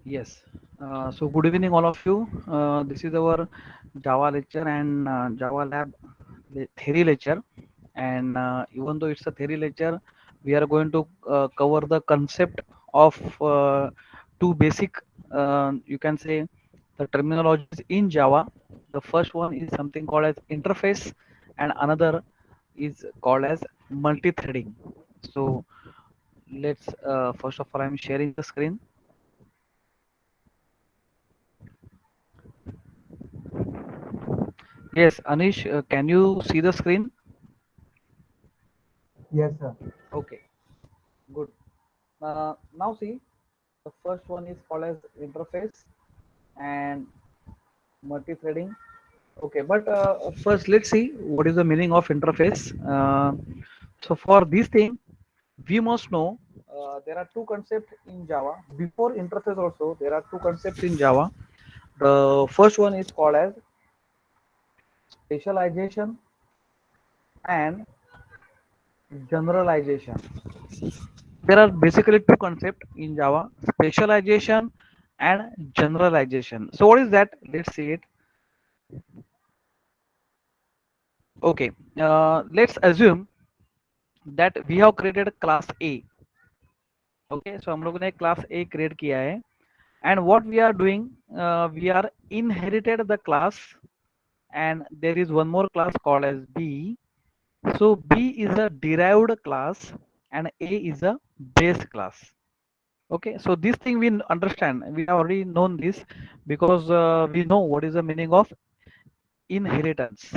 Yes. So good evening, all of you. This is our Java lecture and Java lab theory lecture. And even though it's a theory lecture, we are going to cover the concept of two basic, you can say, the terminologies in Java. The first one is something called as interface, and another is called as multi-threading. So let's first of all, I'm sharing the screen. Yes, Anish, can you see the screen? Yes, sir. Okay, good. Now see, the first one is called as interface and multi-threading. Okay, but first let's see what is the meaning of interface. So for this thing, we must know there are two concepts in Java. Before interface also, there are two concepts in Java. The first one is called as specialization and generalization. There are basically two concepts in Java: specialization and generalization. So what is that? Let's see it. Okay, let's assume that we have created class A. Okay, so हम लोगों ने class A create किया है, and what we are doing, we are inherited the class, and there is one more class called as B. So B is a derived class and A is a base class. Okay, so this thing we understand, we have already known this because we know what is the meaning of inheritance.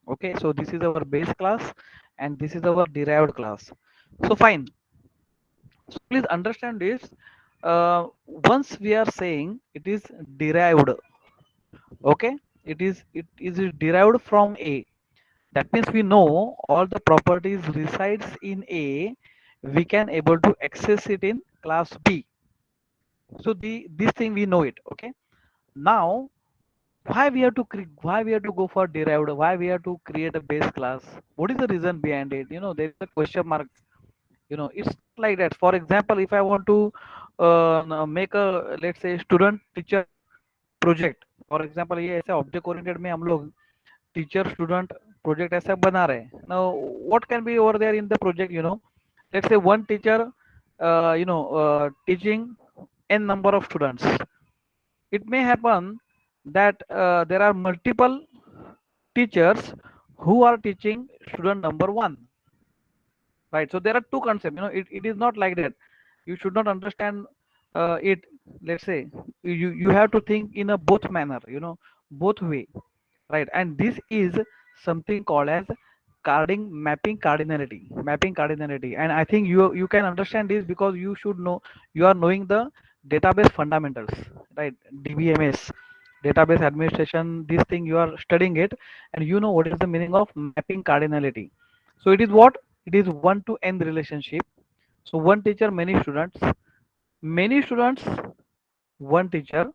Okay, so this is our base class and this is our derived class. So fine, so please understand this. Once we are saying it is derived, okay, it is derived from A. That means we know all the properties resides in A, we can able to access it in class B. So this thing we know it. Okay, now why we have to why we have to go for derived, why we have to create a base class, what is the reason behind it? There is a question mark. It's like that. For example, if I want to make a, let's say, student teacher project, for example ये ऐसे object oriented में हम लोग teacher student project ऐसा बना रहे हैं ना. What can be over there in the project? Let's say one teacher teaching n number of students. It may happen that there are multiple teachers who are teaching student number one, right? So there are two concepts. It is not like that. You should not understand it. Let's say you have to think in a both manner. Both way, right? And this is something called as mapping cardinality. And I think you can understand this because you should know, you are knowing the database fundamentals, right? DBMS, database administration, this thing you are studying it, and you know what is the meaning of mapping cardinality. So it is what? It is one to n relationship. So one teacher, many students, one teacher,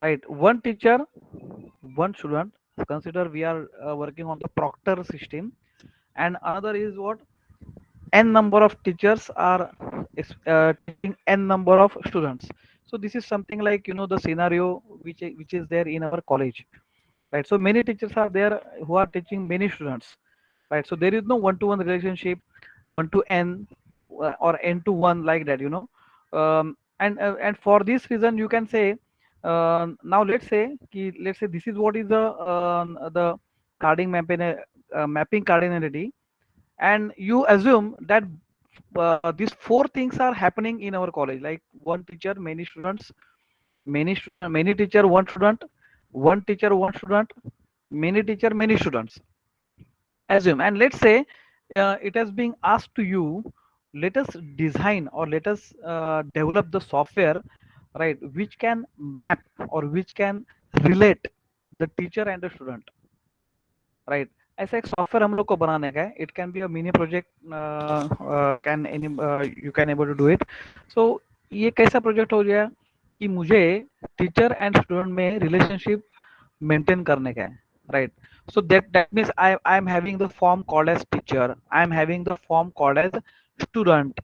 right? One teacher, one student. Consider we are working on the proctor system, and another is what? N number of teachers are teaching n number of students. So this is something like, the scenario which is there in our college, right? So many teachers are there who are teaching many students, right? So there is no one to one relationship, one to n, or n to 1, like that. And for this reason you can say, now let's say this is what is the carding mapping cardinality, and you assume that these four things are happening in our college, like one teacher, many students, many teacher, one teacher, one student, many teacher, many students. Assume, and let's say it has been asked to you, let us design or let us develop the software, right, which can map or which can relate the teacher and the student, right. ऐसा एक software हम लोग को बनाने का है. It can be a mini project, can any you can able to do it. So ये कैसा प्रोजेक्ट हो गया कि मुझे टीचर एंड स्टूडेंट में रिलेशनशिप मेंटेन करने का है, right? So that means I am having the form called as teacher, I am having the form called as student,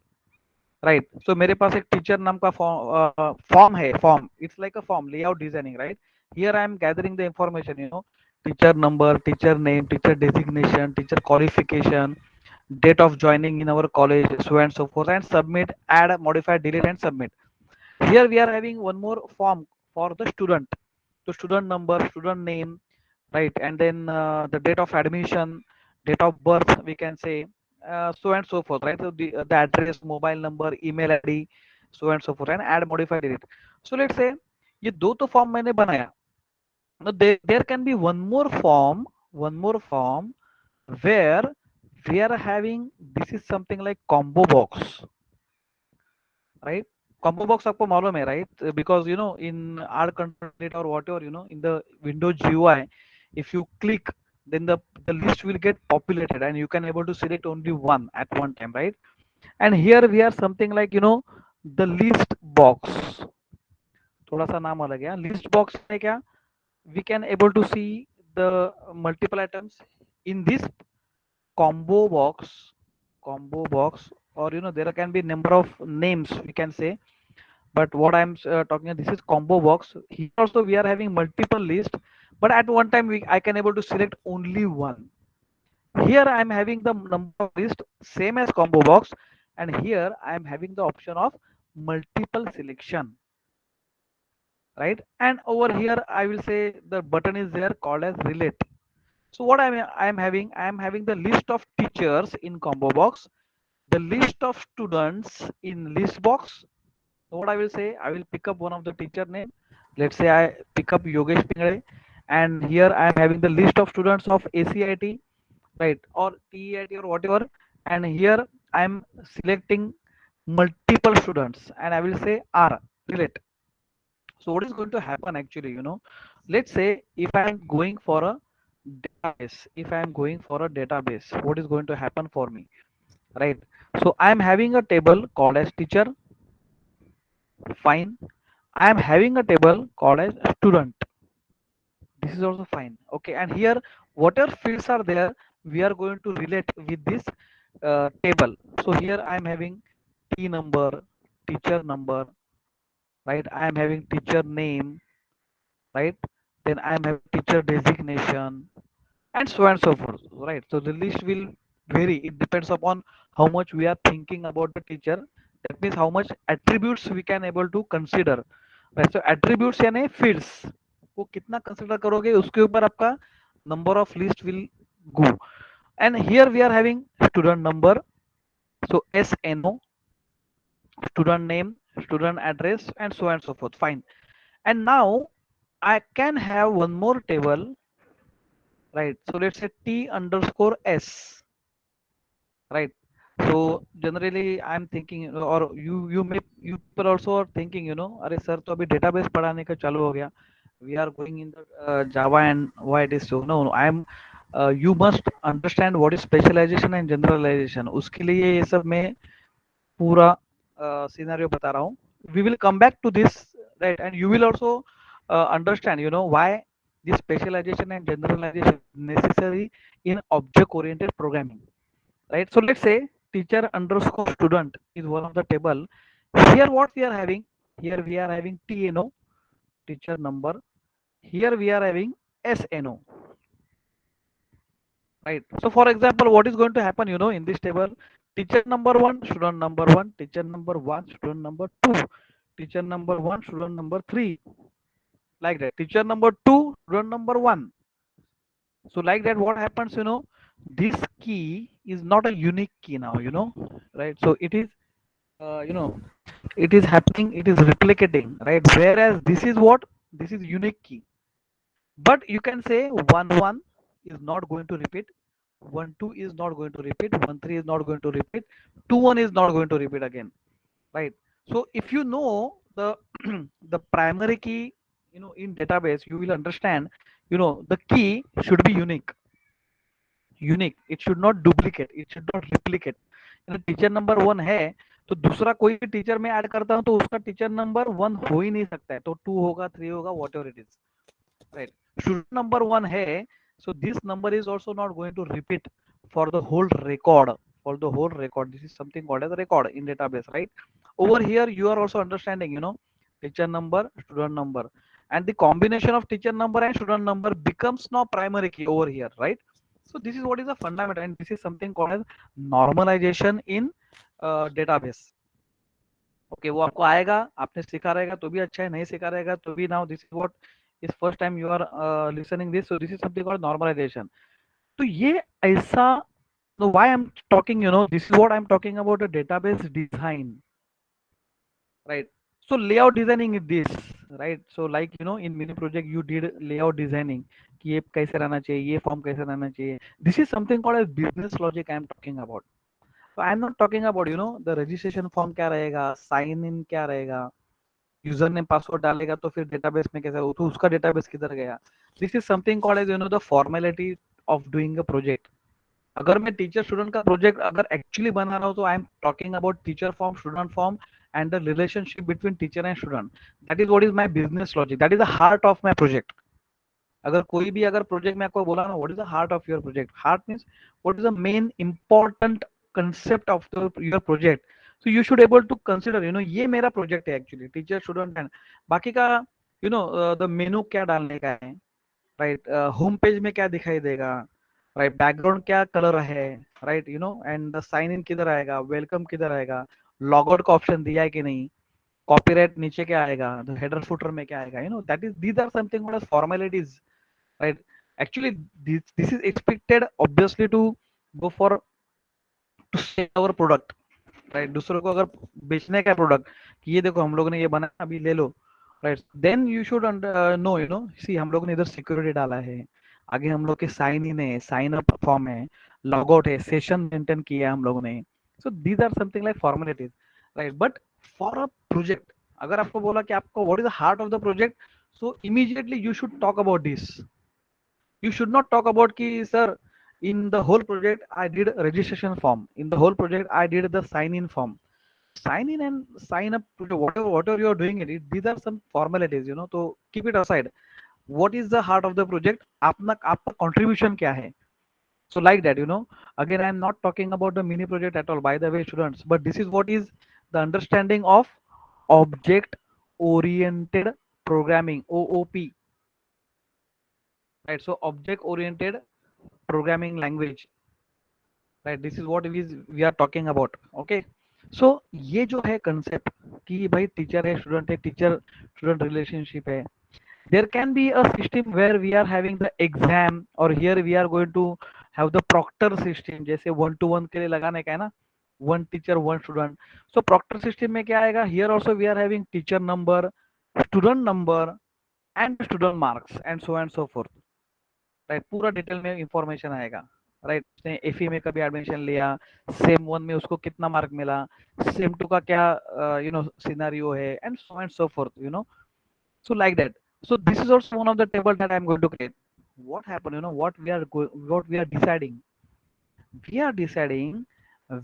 right. So मेरे पास एक टीचर नाम का फॉर्म है. Form, it's like a form layout designing, right. Here I am gathering the information, teacher number, teacher name, teacher designation, teacher qualification, date of joining in our college, so and so forth, and submit, add, modify, delete, and submit. Here we are having one more form for the student. So student number, student name, right, and then the date of admission, date of birth, we can say, so and so forth, right. So the address, mobile number, email ID, so and so forth, and add, modify, delete. So let's say ये दो तो form मैंने बनाया. Now there can be one more form where we are having, this is something like combo box, right. Combo box आपको मालूम है, right, because in our content or whatever, in the Windows GUI, if you click, then the list will get populated and you can able to select only one at one time, right. And here we are something like, the list box. थोड़ा सा नाम अलग है. List box में क्या, we can able to see the multiple items in this combo box. Combo box, or there can be number of names, we can say. But what I'm talking about, this is combo box. Here also we are having multiple list, but at one time I can able to select only one. Here I am having the number of list same as combo box, and here I am having the option of multiple selection, right. And over here I will say the button is there called as relate. So what I am having the list of teachers in combo box, the list of students in list box. So what I will say, I will pick up one of the teacher name. Let's say I pick up Yogesh Pingale, and here I am having the list of students of ACIT, right, or TEIT or whatever. And here I am selecting multiple students, and I will say R relate. So what is going to happen actually, let's say if I am going for a database, what is going to happen for me, right? So I am having a table called as teacher, fine. I am having a table called as student. This is also fine. Okay, and here whatever fields are there, we are going to relate with this table. So here I am having T number, teacher number, right? I am having teacher name, right? Then I am having teacher designation, and so forth, right. So the list will vary. It depends upon how much we are thinking about the teacher. That means how much attributes we can able to consider, right. So attributes यानी fields वो कितना consider करोगे उसके ऊपर आपका number of list will go. And here we are having student number, so SNO, student name, student address, and so forth, fine. And now I can have one more table, right. So let's say T underscore S, right. So generally I'm thinking, or you people also are thinking, अरे sir तो अभी database पढ़ाने का चालू हो गया, we are going in the Java, and why it is so. No, I'm you must understand what is specialization and generalization. उसके लिए ये सब मैं पूरा scenario बता रहा हूँ. We will come back to this, right, and you will also understand, why this specialization and generalization is necessary in object oriented programming, right. So let's say teacher underscore student is one of the table. Here what we are having, here we are having TNO, teacher number. Here we are having SNO, right. So for example, what is going to happen, in this table, teacher number one, student number one, teacher number one, student number two, teacher number one, student number three, like that, teacher number two, student number one. So like that, what happens, this key is not a unique key now, right. So it is it is happening, it is replicating, right. Whereas this is what, this is unique key. But you can say 1 1 is not going to repeat, 1 2 is not going to repeat, 1 3 is not going to repeat, 2 1 is not going to repeat again, right. So if you know the the primary key, in database, you will understand, the key should be unique. It should not duplicate, it should not replicate. Teacher number 1 है, तो दूसरा कोई भी teacher में add करता हूं तो उसका टीचर नंबर 1 हो ही नहीं सकता है, तो 2 होगा, 3 होगा, what ever it is, right. Student number 1 है, so this number is also not going to repeat for the whole record, for the whole record. This is something called as a record in database, right? Over here you are also understanding, teacher number, student number, and the combination of teacher number and student number becomes now primary key over here, right? So this is what is the fundamental, and this is something called as normalization in database. Okay, वो आपको आएगा, आपने सीखा रहेगा तो भी अच्छा है, नहीं सीखा रहेगा तो भी. Now this is what is first time you are listening this, so this is something called normalization. तो ये ऐसा, no, why I'm talking, this is what I'm talking about, a database design, right? So layout designing is this, right? So like, in mini project you did layout designing, कि ये कैसे रहना चाहिए, ये form कैसे रहना चाहिए. This is something called as business logic I'm talking about. So I'm not talking about, the registration form क्या रहेगा, sign in क्या रहेगा, यूजर ने पासवर्ड डालेगा तो फिर डेटाबेस में कैसे, तो उसका डेटाबेस किधर गया. This is something called as, the formality of doing a project. अगर मैं टीचर स्टूडेंट का प्रोजेक्ट अगर एक्चुअली बना रहा हूँ तो I am talking about teacher form, student form, and the relationship between teacher and student. That is what is my business logic, that is the heart of my project. अगर कोई भी अगर project में आपको बोला ना what is the heart of your project, heart means what is the main important concept of your project. So you should able to consider, ये मेरा प्रोजेक्ट है एक्चुअली, टीचर स्टूडेंट एंड बाकी का, द मेनू क्या डालने का है, राइट, होम पेज में क्या दिखाई देगा, राइट, बैकग्राउंड क्या कलर है, राइट, एंड साइन इन किधर आएगा, वेलकम किधर आएगा, लॉग आउट का ऑप्शन दिया है कि नहीं, कॉपीराइट नीचे क्या आएगा, हेडर फुटर में क्या आएगा, that is, these are something what is formalities, right. Actually this is expected obviously to go for to sell our product, right. दूसरों को अगर बेचने का प्रोडक्ट कि ये देखो हम लोग ने ये बनाया अभी ले लो, right, then you should know, see हम लोग ने इधर सिक्योरिटी डाला है, आगे हम लोग के साइन इन है, साइन अप फॉर्म है, लॉग आउट है, सेशन मेंटेन किया है हम लोगों ने. So these are something like formalities, right. But for a project अगर आपको बोला कि आपको what is the heart of the project, so immediately you should talk about this. You should not talk about ki sir, in the whole project I did a registration form, in the whole project I did the sign in form, sign in and sign up to whatever you are doing it, these are some formalities, तो keep it aside. What is the heart of the project, अपना आपका contribution क्या है. So like that, again I am not talking about the mini project at all, by the way students, but this is what is the understanding of object oriented programming, OOP, right? So object oriented programming language, right? This is what we are talking about. Okay, so ये जो है concept कि भाई teacher है, student है, teacher student relationship है. There can be a system where we are having the exam, or here we are going to have the proctor system, जैसे 1-to-1 के लिए लगाने का है ना, one teacher one student. So proctor system में क्या आएगा, here also we are having teacher number, student number and student marks and so forth, right. पूरा डिटेल में इंफॉर्मेशन आएगा, राइट. उसने एफई में कभी एडमिशन लिया, सेम वन में उसको कितना मार्क मिला, सेम टू का क्या सिनेरियो है, and so fourth, so like that. So this is also one of the table that I am going to create. What happened, what we are deciding. We are deciding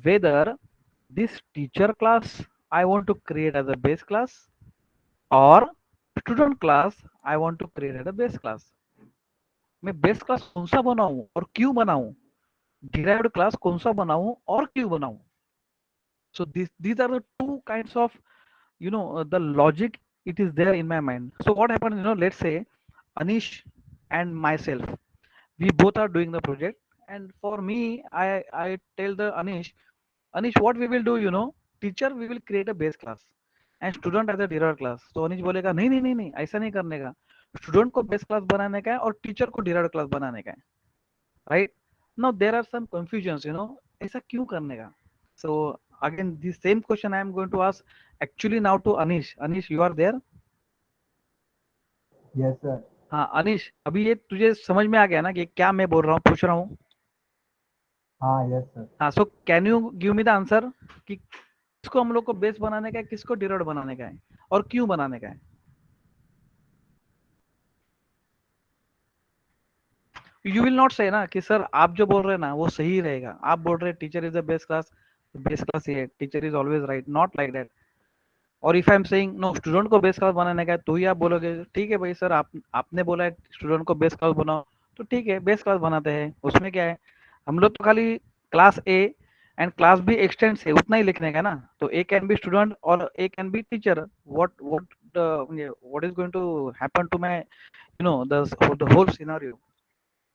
whether this teacher class I want to create as a base class, or student class I want to create as a base class. मैं base class कौन सा बनाऊं और क्यों बनाऊं, derived class कौन सा बनाऊं और क्यों बनाऊं. So these are the two kinds of, the logic it is there in my mind. So what happens, let's say Anish and myself, we both are doing the project, and for me I tell the Anish what we will do, teacher we will create a base class and student as a derived class. So Anish बोलेगा नहीं नहीं नहीं नहीं ऐसा नहीं करने का, student को बेस क्लास बनाने का है और टीचर को डिराइव्ड क्लास बनाने का है, right. Now there are some confusions, ऐसा क्यों करने का. सो again the same question I am going to ask actually now to Anish. Anish, you are there? Yes sir. हाँ अनिश, अभी ये तुझे समझ में आ गया ना कि क्या मैं बोल रहा हूँ, पूछ रहा हूँ. हाँ यस सर. हाँ, so can you give me the answer कि किसको हम लोग को बेस बनाने का है, किसको डिराइव्ड बनाने का है और क्यों बनाने का है. यू विल नॉट से ना कि सर आप जो बोल रहे हैं ना वो सही रहेगा, आप बोल रहे हैं teacher is the base class ही है, teacher is always right, not like that. और if I am saying no student को बेस क्लास बनाने का है, तो ही आप बोलोगे ठीक है भाई सर, आपने बोला है स्टूडेंट को बेस क्लास बनाओ, तो ठीक है बेस क्लास बनाते हैं, उसमें क्या है. हम लोग तो खाली क्लास ए एंड क्लास भी एक्सटेंड्स है उतना ही लिखने का ना, तो ए कैन बी स्टूडेंट और A can be teacher, what is going to happen to my the whole scenario.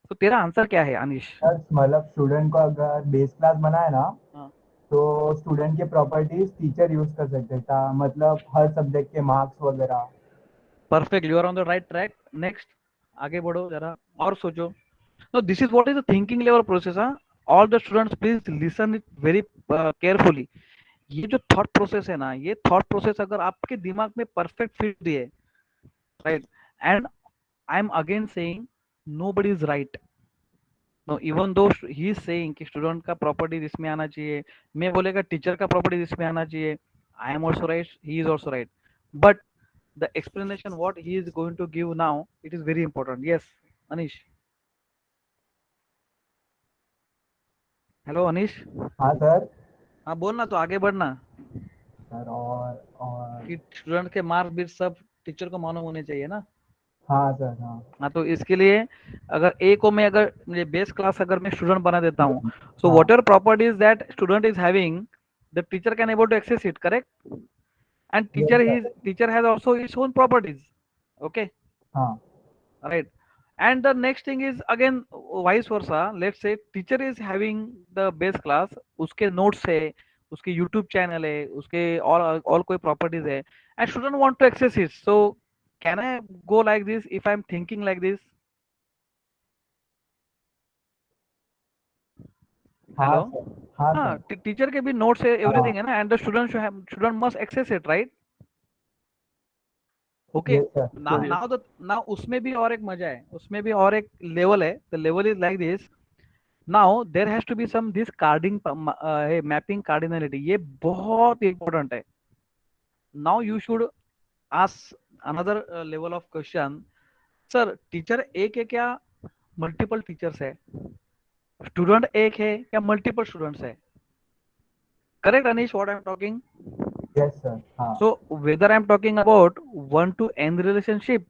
तो तेरा आंसर क्या है अनिश? सर मतलब स्टूडेंट को अगर बेस क्लास बनाए ना, हाँ, तो स्टूडेंट के प्रॉपर्टीज टीचर यूज कर सकते था, मतलब हर सब्जेक्ट के मार्क्स वगैरह। Perfect, you are on the right track. Next, आगे बढ़ो जरा और सोचो। No, this is what is the thinking level process. हाँ, all the students please listen it very carefully. ये जो थॉट प्रोसेस है ना, ये थॉट प्रोसेस अगर आपके दिमाग में परफेक्ट फिट दिए, right, and I am again saying nobody is right. No, even though he is saying कि स्टूडेंट का प्रॉपर्टीज इसमें आना चाहिए, मैं बोलेगा टीचर का प्रॉपर्टीज इसमें आना चाहिए, I am also right, he is also right, but the explanation what he is going to give now, it is very important. Yes, Anish. Hello Anish. हाँ सर। हाँ, बोलना तो आगे बढ़ना सर और कि स्टूडेंट के मार्क्स भी सब टीचर को मालूम होने चाहिए ना। हाँ सर हाँ। हाँ, तो इसके लिए अगर ए को मैं अगर मुझे बेस क्लास अगर मैं स्टूडेंट बना देता हूँ, सो हाँ what are properties that student is having, the teacher can able to access it, correct, and yes teacher sir. Is teacher has also its own properties, okay, हाँ right. And the next thing is again vice versa. Let's say teacher is having the base class, उसके notes है, उसके YouTube channel है, उसके all कोई properties है, and student want to access it. So can I go like this if I'm thinking like this? हाँ Hello. Sir. हाँ हाँ, सर। टीचर के भी notes है, हाँ everything है ना, and the student must access it, right? Okay. Yes sir. Now उसमें भी और एक मजा है, उसमें भी और एक लेवल है. The level is like this. Now there has to be some this carding mapping cardinality, ये बहुत इंपॉर्टेंट है. Now you should ask another level of question. Sir, teacher एक है क्या, मल्टीपल टीचर्स है? स्टूडेंट एक है क्या, मल्टीपल स्टूडेंट्स है? Correct Anish, what I am talking? Yes sir. हाँ So whether I'm talking about one to n relationship,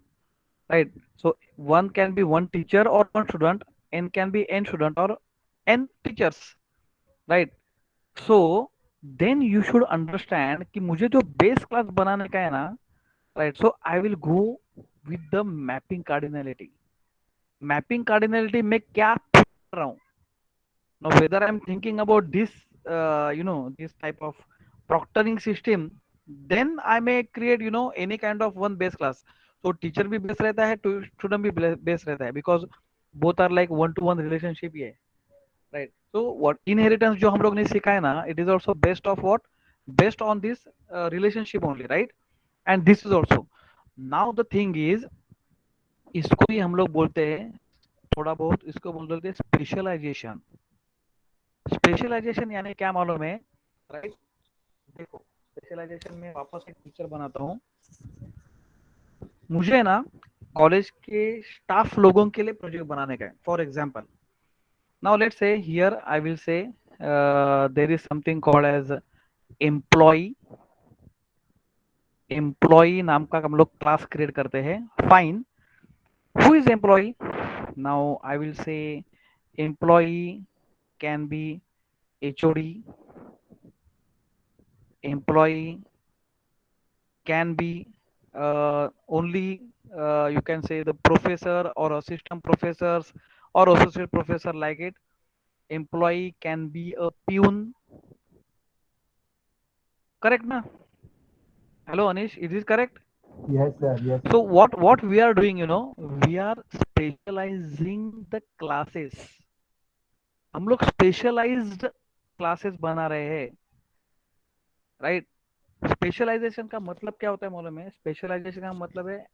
right? So one can be one teacher or one student, n can be n student or n teachers, right? So then you should understand कि मुझे जो base class बनाने का है ना, right, so I will go with the mapping cardinality. Mapping cardinality में क्या कर रहा हूँ? Now whether I'm thinking about this this type of proctoring system, then I may create any kind of one base class. So teacher भी base रहता है, student भी base रहता है, because both are like one to one relationship ही है, right. So what inheritance जो हम लोग ने सीखा है ना, it is also based of what, based on this relationship only, right. And this is also, now the thing is, इसको ही हम लोग बोलते हैं, थोड़ा बहुत इसको बोलते हैं स्पेशलाइजेशन. स्पेशलाइजेशन यानी क्या मालूम है, राइट? देखो, स्पेशलाइजेशन में वापस एक पिक्चर बनाता हूँ. मुझे ना कॉलेज के स्टाफ लोगों के लिए प्रोजेक्ट बनाने का है. For example, now let's say here I will say there is something called as employee. Employee नाम का हम लोग क्लास क्रिएट करते हैं. Fine, who is employee? Now I will से employee can be HOD, employee can be only you can say the professor or assistant professors or associate professor, like it. Employee can be a peon, correct na? Hello Anish, is this correct? Yes sir. Yes So sir. what we are doing, we are specializing the classes. हम लोग specialised classes बना रहे हैं, right. Specialisation का मतलब क्या होता है मालूम है? स्पेशलाइजेशन का मतलब है,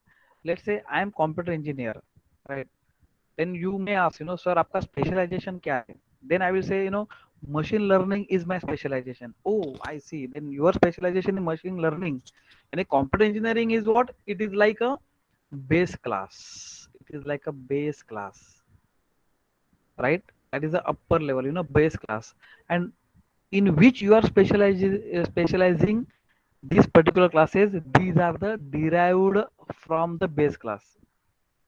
let's say I am computer engineer, right. Then you may ask, sir आपका स्पेशलाइजेशन क्या है? Then I will say, machine learning is my specialization. Oh, I see, then your specialization in machine learning. यानी computer engineering is what, it is like a base class. It is like a base class, right? That is the upper level, base class, and in which you are specializing these particular classes. These are the derived from the base class.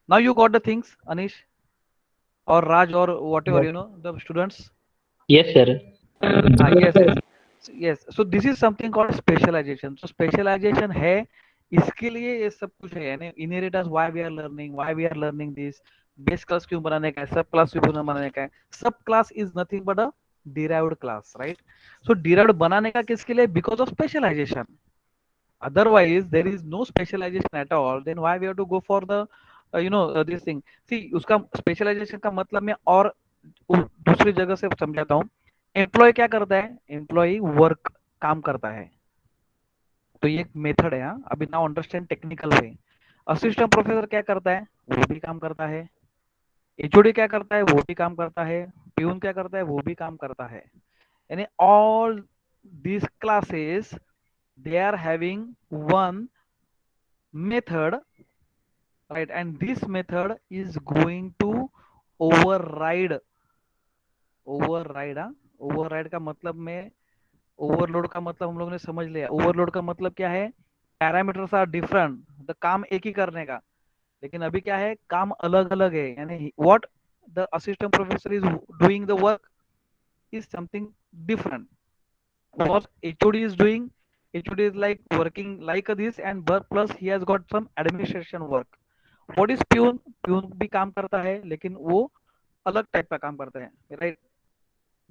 Now you got the things, Anish or Raj or whatever, yes the students. Yes, sir. yes, yes, yes. So this is something called specialization. So specialization है, इसके लिए ये सब कुछ है, यानी inheritance, why we are learning this, base class क्यों बनाने का है, सब class क्यों बनाने का है, सब class is nothing but a derived class, right? So derived बनाने का किसके लिए, because of specialization. Otherwise there is no specialization at all, then why we have to go for the this thing. See, उसका specialization का मतलब मैं और दूसरी जगह से समझाता हूँ. एम्प्लॉय क्या करता है, एम्प्लॉय वर्क, काम करता है, तो ये एक मेथड है. हाँ, अभी now understand technical way. Assistant professor क्या करता है, वो भी काम करता है. एचओडी क्या करता है, वो भी काम करता है. प्यून क्या करता है, वो भी काम करता है. यानी all these classes, they are having one method, right? And this method is going to override. Override, हाँ, ओवरराइड का मतलब में, ओवरलोड का मतलब हम लोग ने समझ लिया. ओवरलोड का मतलब क्या है, पैरामीटर्स आर डिफरेंट, द काम एक ही करने का, लेकिन अभी क्या है, काम अलग अलग है. यानी what the assistant professor is doing the work is something different. What HOD is doing, HOD is like working like this, and plus he has got some administration work. What is peon, peon भी काम करता है, लेकिन वो अलग type का काम करता है, राइट?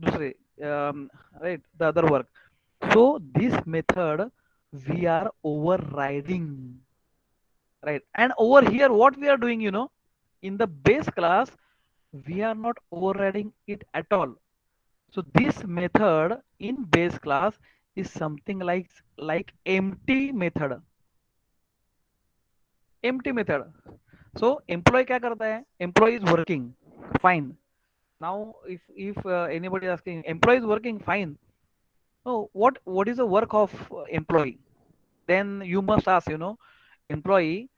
दूसरे, right, the other work. So this method we are overriding, right? And over here what we are doing, in the base class we are not overriding it at all. So this method in base class is something like empty method. Empty method. So employee क्या करता है, employee is working, fine. Now if anybody is asking, employee is working, fine. No, what is the work of employee? Then you must ask, employee,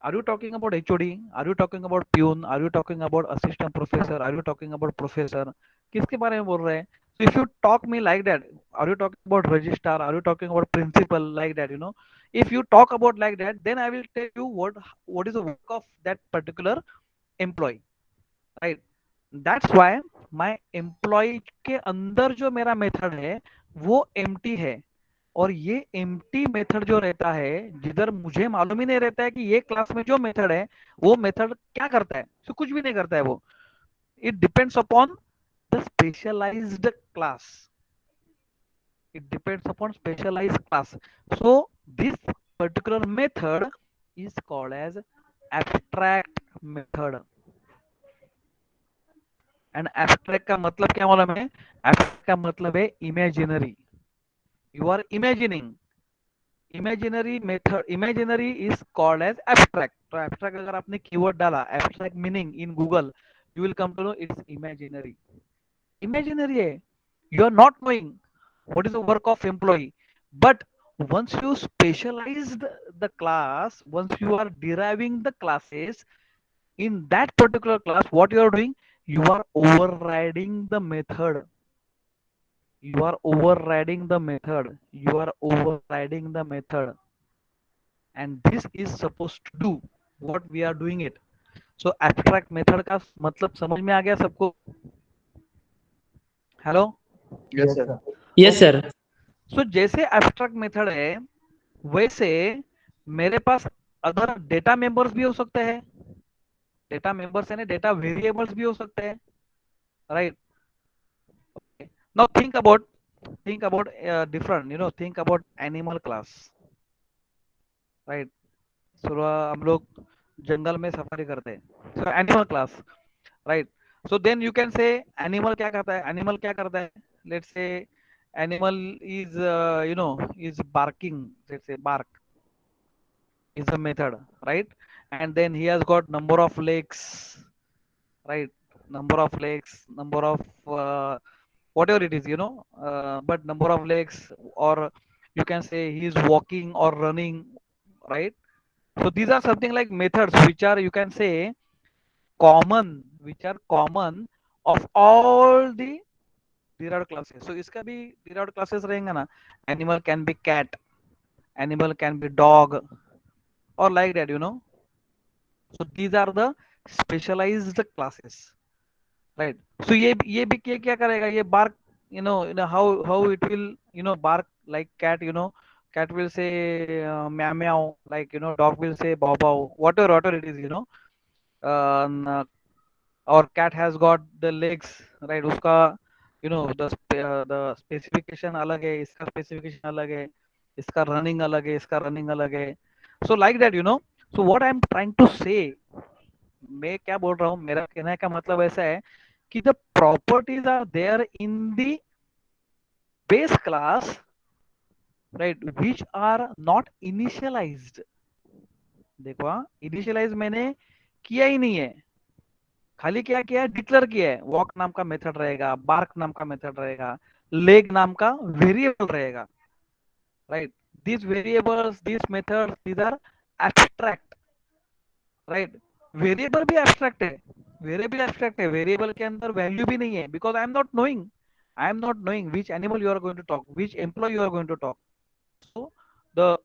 are you talking about HOD, are you talking about peon, are you talking about assistant professor, are you talking about professor, किसके बारे में बोल रहे हैं? So if you talk me like that, are you talking about registrar, are you talking about principal, like that, if you talk about like that, then I will tell you what is the work of that particular employee, right? That's why my employee के अंदर जो मेरा method है वो empty है. और ये empty method जो रहता है, जिधर मुझे मालूम ही नहीं रहता है कि ये क्लास में जो मेथड है वो मेथड क्या करता है, तो कुछ भी नहीं करता है वो. It depends upon the specialized class. It depends upon specialized class. So this particular method is called as abstract method. And abstract का मतलब क्या मालूम है, एब्स्ट्रैक्ट का मतलब है imaginary. You are imagining. Imaginary method, imaginary is called as abstract. तो abstract अगर आपने कीवर्ड डाला abstract meaning in Google, you will come to know it's imaginary. Imaginary है, you are not knowing what is the work of employ. But once you specialize the class, once you are deriving the classes in that particular class, what you are doing, you are overriding the method. You are overriding the method. You are overriding the method. And this is supposed to do what we are doing it. So abstract method का मतलब समझ में आ गया सबको? Hello? Yes, Yes, sir. sir. Yes, sir. So जैसे abstract method है, वैसे मेरे पास अदर डेटा मेंबर्स भी हो सकते हैं. डेटा मेंबर्स यानी डेटा वेरिएबल्स भी हो सकते हैं, right? Now think about different, think about animal class, right? सुबह हम लोग जंगल में सफारी करते हैं, so animal class, right? So then you can say animal क्या करता है, animal क्या करता है, let's say animal is is barking, let's say bark is a method, right? And then he has got number of legs, right? Number of legs, number of whatever it is, but number of legs, or you can say he is walking or running, right? So these are something like methods which are, you can say, common, which are common of all the derived classes. So इसका भी derived classes रहेंगे ना. Animal can be cat, animal can be dog, or like that, So these are the specialized classes, right? So ये भी क्या करेगा, ये bark how it will bark like cat. Cat will say meow meow, like dog will say bow bow, whatever it is. Uh, or cat has got the legs, right? Uska the specification अलग है, इसका specification अलग है, इसका running अलग है, इसका running अलग है. So like that. So what I'm trying to say, मैं क्या बोल रहा हूँ, मेरा कहने का मतलब ऐसा है कि the properties are there in the base class, right, which are not initialized. देखो, इनिशियलाइज मैंने किया ही नहीं है, खाली क्या किया है, डिक्लेयर किया है. वॉक नाम का मेथड रहेगा, बार्क नाम का मेथड रहेगा, लेग नाम का वेरिएबल रहेगा, right. these variables, these methods, these are abstract, right. Variable भी एब्स्ट्रैक्ट है, वेरिएबल के अंदर वैल्यू भी नहीं है, because I am not knowing which animal you are going to talk, which employee you are going to talk. So the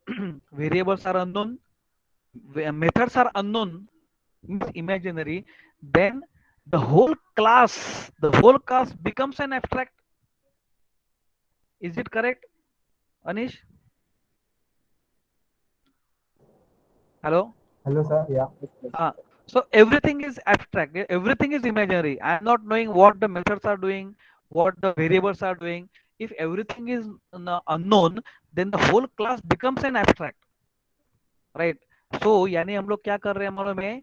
variables are unknown, methods are unknown, means imaginary. Then the whole class becomes an abstract. Is it correct, Anish? Hello. Hello, sir. Yeah. uh, so everything is abstract, everything is imaginary. I am not knowing what the methods are doing, what the variables are doing. If everything is unknown, then the whole class becomes an abstract, right? So यानी हम लोग क्या कर रहे हैं, मालूम है,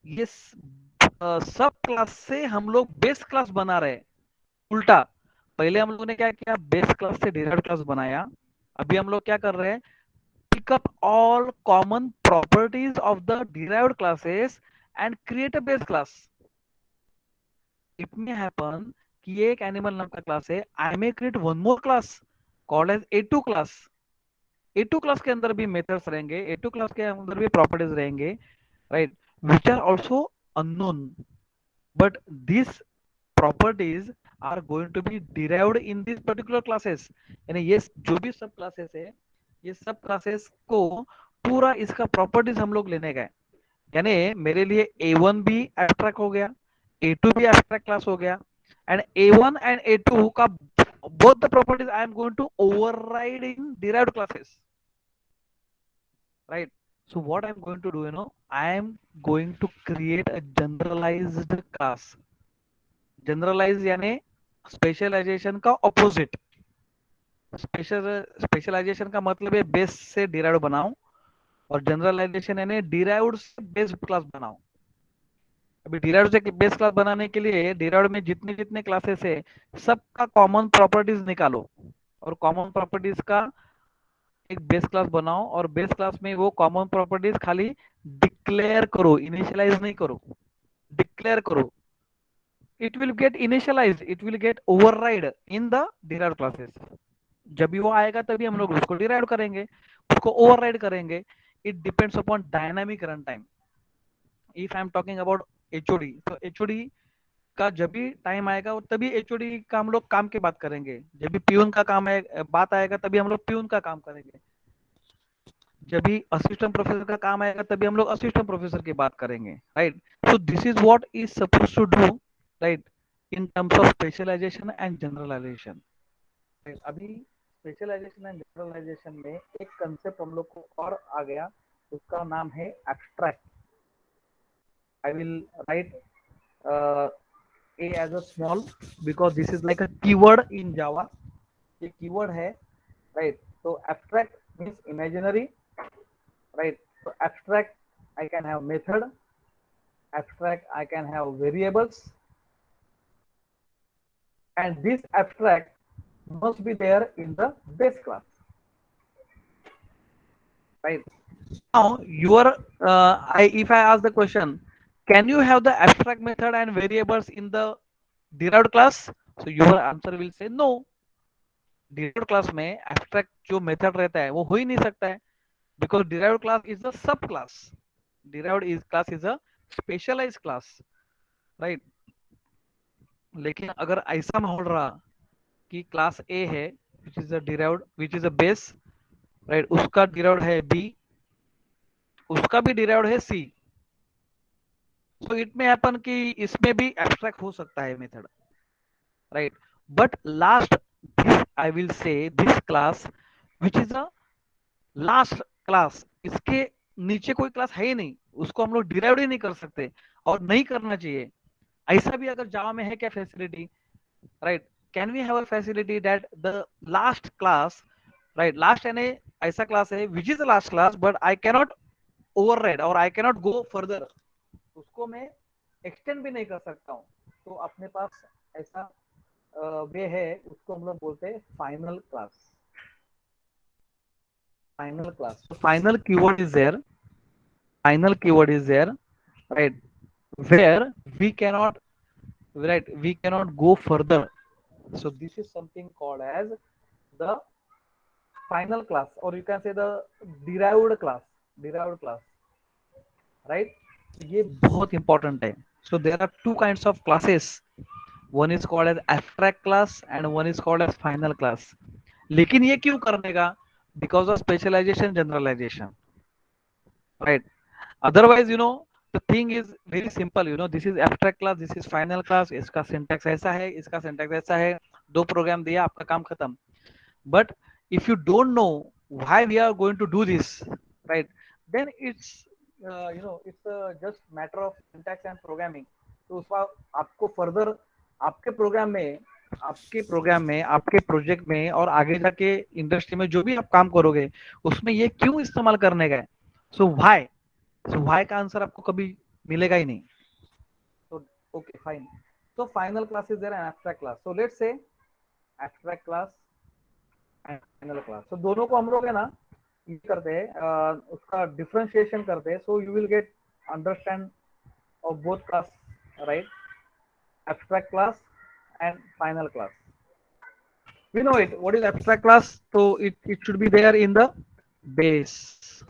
ये सब क्लास से हम लोग बेस क्लास बना रहे हैं. उल्टा, पहले हम लोगों ने क्या किया, बेस क्लास से डिराइव्ड क्लास बनाया. अभी हम लोग क्या कर रहे हैं, pick up all common properties of the derived classes and create a base class. It may happen कि ये एक एनिमल नाम का क्लास है, I may create one more class called as A2 class. A2 class के अंदर भी methods रहेंगे, A2 क्लास के अंदर भी प्रॉपर्टीज रहेंगे, right, which are also unknown. But this properties are going to be derived in these particular classes. यानी ये जो भी सब क्लासेस है, ये सब क्लासेस को पूरा इसका प्रॉपर्टीज हम लोग लेने गए. यानी मेरे लिए A1 भी एब्स्ट्रैक्ट हो गया, A2 भी एब्स्ट्रैक्ट क्लास हो गया, एंड A1 एंड A2 का both the properties I am going to override in derived classes, right? So what I'm going to do, I am going to create a generalized class. Generalize यानी specialization का ऑपोजिट. Specialization का मतलब है base से derived बनाऊं, और generalisation यानी डिराइव्ड से बेस क्लास बनाऊं. अभी डिराइव्ड से बेस क्लास बनाने के लिए डिराइव्ड में जितने जितने क्लासेस है, सबका कॉमन प्रॉपर्टीज निकालो, और कॉमन प्रॉपर्टीज का एक बेस क्लास बनाओ, और बेस क्लास में वो कॉमन प्रॉपर्टीज खाली डिक्लेयर करो, इनिशियलाइज नहीं करो, डिक्लेयर करो. it will get initialized, it will get override in the derived classes. जब भी वो आएगा तभी हम लोग उसको डिराइव करेंगे, उसको ओवरराइड करेंगे. It depends upon dynamic run time. If I am talking about HOD, तो एचओडी का जब भी टाइम आएगा तभी एचओडी का हम लोग काम की बात करेंगे. जब भी प्यून का काम है, बात आएगा तभी हम लोग प्यून का काम करेंगे. जब भी असिस्टेंट प्रोफेसर का काम आएगा तभी हम लोग असिस्टेंट प्रोफेसर की बात करेंगे, right. So this is what is suppose to do, right, in terms of specialization and generalization. अभी स्पेशलाइजेशन एंड जनरलाइजेशन में एक कंसेप्ट हम लोग को और आ गया, उसका नाम है abstract. I will write a as a small, because this is like a keyword in Java. ये कीवर्ड है, राइट. तो abstract means imaginary, right? So abstract, I can have method, abstract, I can have variables, and this abstract must be there in the base class, right? Now if I ask the question, can you have the abstract method and variables in the derived class? So your answer will say no. derived class में abstract जो method रहता है वो हो ही नहीं सकता है, because derived class is a subclass. Class is a specialized class, right? लेकिन अगर ऐसा माहौल रहा कि क्लास ए है, which is a derived, which is a base, right, उसका derived है B, उसका भी derived है C, so it may happen कि इसमें भी abstract हो सकता है method, right. But last, this I will say, this class which is a last class, इसके नीचे कोई क्लास है ही नहीं, उसको हम लोग डिराइव ही नहीं कर सकते और नहीं करना चाहिए। ऐसा भी अगर जावा में है क्या facility, right? Can we have a facility that the last class, right, last यानी ऐसा क्लास है which is the last class but I cannot override और आई कैनॉट गो फर्दर, उसको मैं एक्सटेंड भी नहीं कर सकता हूँ। तो अपने पास ऐसा वे है, उसको हम लोग बोलते हैं final class. Final class, final keyword is there, final keyword is there, right, where we cannot, right, we cannot go further. So this is something called as the final class, or you can say the derived class, derived class, right? ये बहुत important है. So there are two kinds of classes, one is called as abstract class and one is called as final class. लेकिन ये क्यों करने का? Because of specialization generalization, right? Otherwise, the thing is very simple. This is abstract class, this is final class, इसका syntax ऐसा है, इसका syntax ऐसा है, दो प्रोग्राम दिया, आपका काम खत्म. But if you don't know why we are going to do this, right, then it's just matter of syntax and programming. तो उसका आपको फर्दर आपके प्रोग्राम में, आपके प्रोजेक्ट में और आगे जाके इंडस्ट्री में जो भी आप काम करोगे, उसमें ये क्यों इस्तेमाल करने का है? सो वाई का आंसर आपको कभी मिलेगा ही नहीं. तो okay fine. So final class is there and abstract class. So let's say abstract class and final class. So दोनों को हम लोग है ना ये करते हैं, उसका डिफरेंशिएशन करते हैं. So you will get understand of both class, right? Abstract class and final class. We know it. What is abstract class? So it should be there in the base.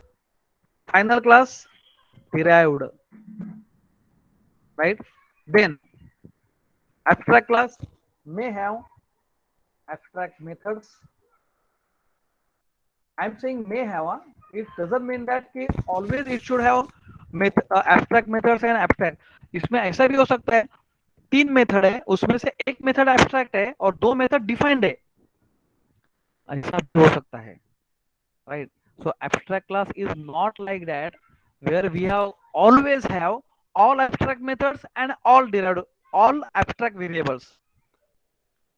Final class derived, right? Then abstract class may have abstract methods. I'm saying may have. It doesn't mean that कि always it should have abstract methods and abstract. इसमें ऐसा भी हो सकता है, तीन method है, उसमें से एक मेथड एब्स्ट्रैक्ट है और दो मेथड डिफाइंड है, ऐसा भी हो सकता है, right? So abstract class is not like that where we have always have all abstract methods and all derived, all abstract variables.